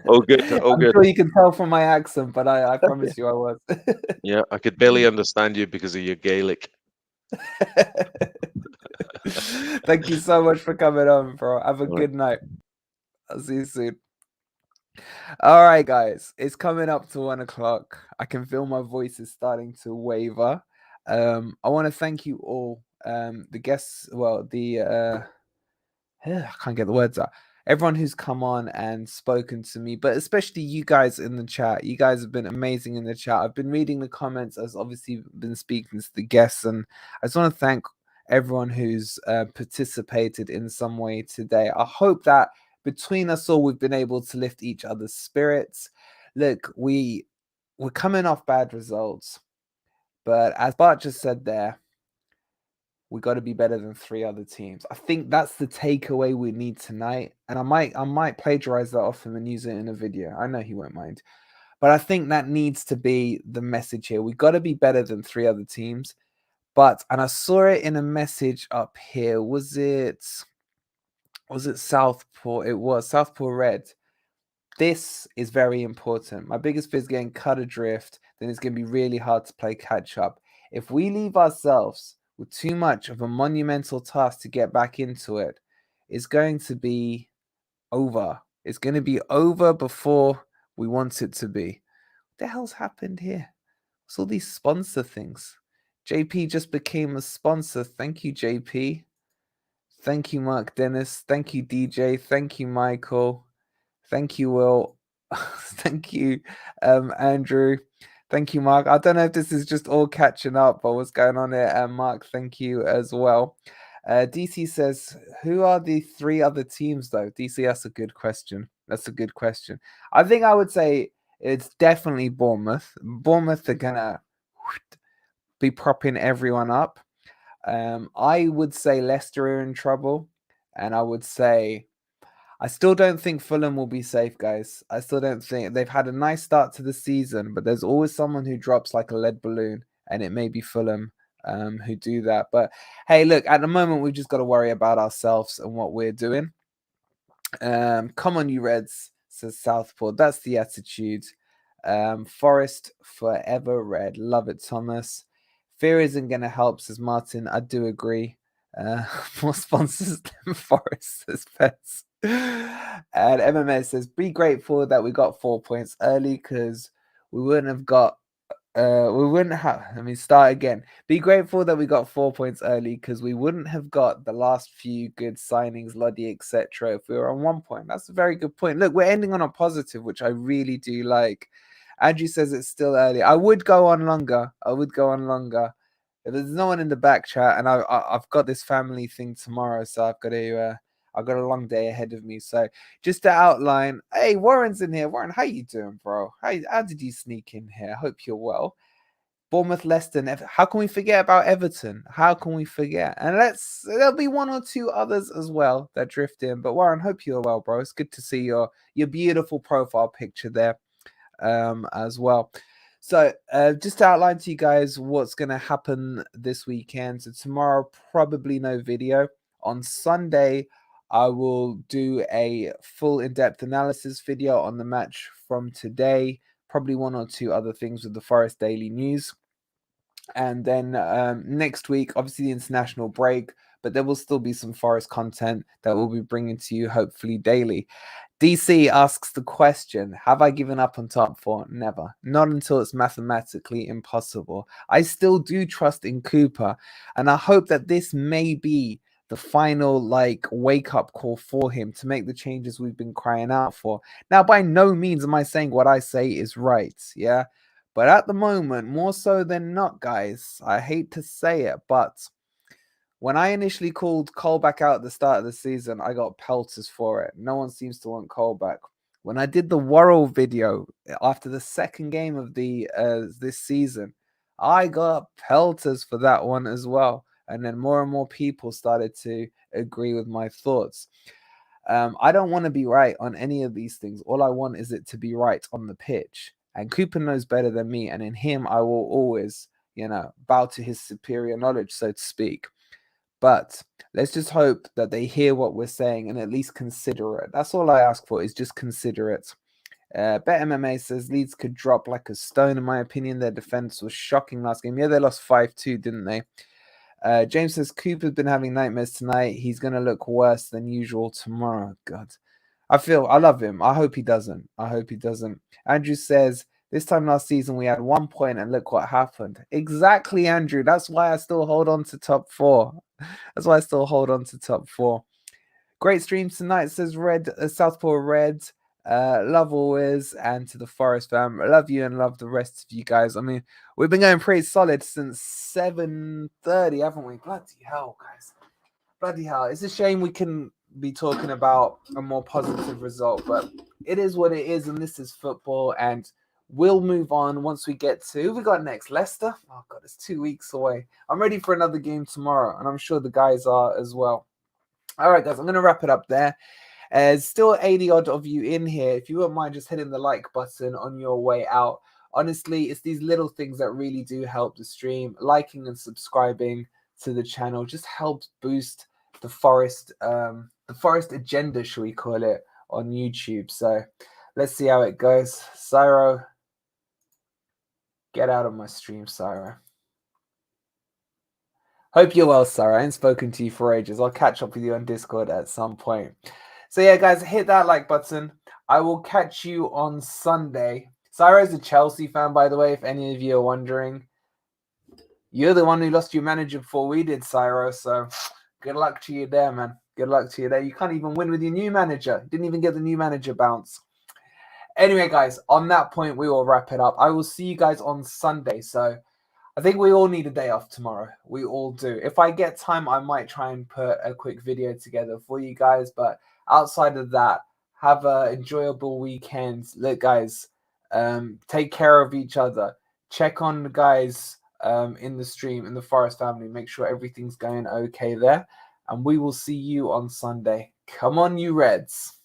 oh good. I'm sure you can tell from my accent, but I promise you I was. Yeah, I could barely understand you because of your Gaelic. Thank you so much for coming on, bro. Have a good night. I'll see you soon. All right, guys, it's coming up to 1 o'clock. I can feel my voice is starting to waver. I want to thank you all, the guests, well, I can't get the words out. Everyone who's come on and spoken to me, but especially you guys in the chat. You guys have been amazing in the chat. I've been reading the comments, as obviously been speaking to the guests, and I just want to thank everyone who's participated in some way today. I hope that between us all, we've been able to lift each other's spirits. Look, we're coming off bad results, but as Bart just said there, we got to be better than 3 other teams. I think that's the takeaway we need tonight. And I might plagiarize that off him and use it in a video. I know he won't mind. But I think that needs to be the message here. We got to be better than 3 other teams. And I saw it in a message up here. Was it Southport? It was Southport Red. This is very important. My biggest fear is getting cut adrift. Then it's going to be really hard to play catch up. If we leave ourselves with too much of a monumental task to get back into it, it's going to be over. It's going to be over before we want it to be. What the hell's happened here? What's all these sponsor things? JP just became a sponsor. Thank you, JP. Thank you, Mark Dennis. Thank you, DJ. Thank you, Michael. Thank you, Will. Thank you, Andrew. Thank you, Mark. I don't know if this is just all catching up or what's going on here. Mark, thank you as well. DC says, who are the 3 other teams, though? DC, that's a good question. That's a good question. I think I would say it's definitely Bournemouth. Bournemouth are going to be propping everyone up. I would say Leicester are in trouble. And I would say, I still don't think Fulham will be safe, guys. I still don't think. They've had a nice start to the season, but there's always someone who drops like a lead balloon, and it may be Fulham who do that. But hey, look, at the moment, we've just got to worry about ourselves and what we're doing. Come on, you Reds, says Southport. That's the attitude. Forest forever red. Love it, Thomas. Fear isn't going to help, says Martin. I do agree. More sponsors than Forest, says Pets. And MMS says, be grateful that we got 4 points early because we wouldn't have got let me start again. Be grateful that we got 4 points early because we wouldn't have got the last few good signings, Lodi, etc. if we were on 1 point. That's a very good point. Look, we're ending on a positive, which I really do like. Andrew says it's still early. I would go on longer. If there's no one in the back chat, and I've got this family thing tomorrow, so I've got a long day ahead of me. So just to outline, hey, Warren's in here. Warren, how you doing, bro? How did you sneak in here? Hope you're well. Bournemouth, Leicester. How can we forget about Everton? How can we forget? And there'll be 1 or 2 others as well that drift in. But Warren, hope you're well, bro. It's good to see your beautiful profile picture there as well. So just to outline to you guys what's going to happen this weekend. So tomorrow, probably no video. On Sunday, I will do a full in-depth analysis video on the match from today. Probably 1 or 2 other things with the Forest Daily News. And then next week, obviously the international break, but there will still be some Forest content that we'll be bringing to you hopefully daily. DC asks the question, have I given up on top four? Never. Not until it's mathematically impossible. I still do trust in Cooper, and I hope that this may be the final like wake-up call for him to make the changes we've been crying out for. Now, by no means am I saying what I say is right, yeah? But at the moment, more so than not, guys, I hate to say it, but when I initially called Cole back out at the start of the season, I got pelters for it. No one seems to want Cole back. When I did the Worrell video after the second game of the this season, I got pelters for that one as well. And then more and more people started to agree with my thoughts. I don't want to be right on any of these things. All I want is it to be right on the pitch. And Cooper knows better than me. And in him, I will always, bow to his superior knowledge, so to speak. But let's just hope that they hear what we're saying and at least consider it. That's all I ask for, is just consider it. Bet MMA says Leeds could drop like a stone, in my opinion. Their defense was shocking last game. Yeah, they lost 5-2, didn't they? James says Cooper's been having nightmares tonight. He's going to look worse than usual tomorrow. God, I love him. I hope he doesn't. Andrew says, this time last season, we had 1 point and look what happened. Exactly, Andrew. That's why I still hold on to top four. Great stream tonight, says Southpaw Red. Love always, and to the Forest fam, I love you and love the rest of you guys. I mean, we've been going pretty solid since 7:30, haven't we? Bloody hell, guys. Bloody hell. It's a shame we can be talking about a more positive result, but it is what it is, and this is football, and we'll move on once we get to who we got next. Leicester? Oh god, it's 2 weeks away. I'm ready for another game tomorrow, and I'm sure the guys are as well. All right, guys, I'm going to wrap it up there. There's still 80 odd of you in here. If you wouldn't mind just hitting the like button on your way out. Honestly, it's these little things that really do help the stream. Liking and subscribing to the channel just helps boost the Forest agenda, shall we call it, on YouTube. So let's see how it goes. Cyro, get out of my stream, Cyro. Hope you're well, Cyro. I ain't spoken to you for ages. I'll catch up with you on Discord at some point. So yeah, guys, hit that like button. I will catch you on Sunday. Cyro's a Chelsea fan, by the way, if any of you are wondering. You're the one who lost your manager before we did, Cyro. So good luck to you there, man. Good luck to you there. You can't even win with your new manager. You didn't even get the new manager bounce. Anyway, guys, on that point, we will wrap it up. I will see you guys on Sunday. So I think we all need a day off tomorrow. We all do. If I get time, I might try and put a quick video together for you guys. But outside of that, have an enjoyable weekend. Look, guys, take care of each other. Check on the guys in the stream, in the Forest family. Make sure everything's going okay there. And we will see you on Sunday. Come on, you Reds.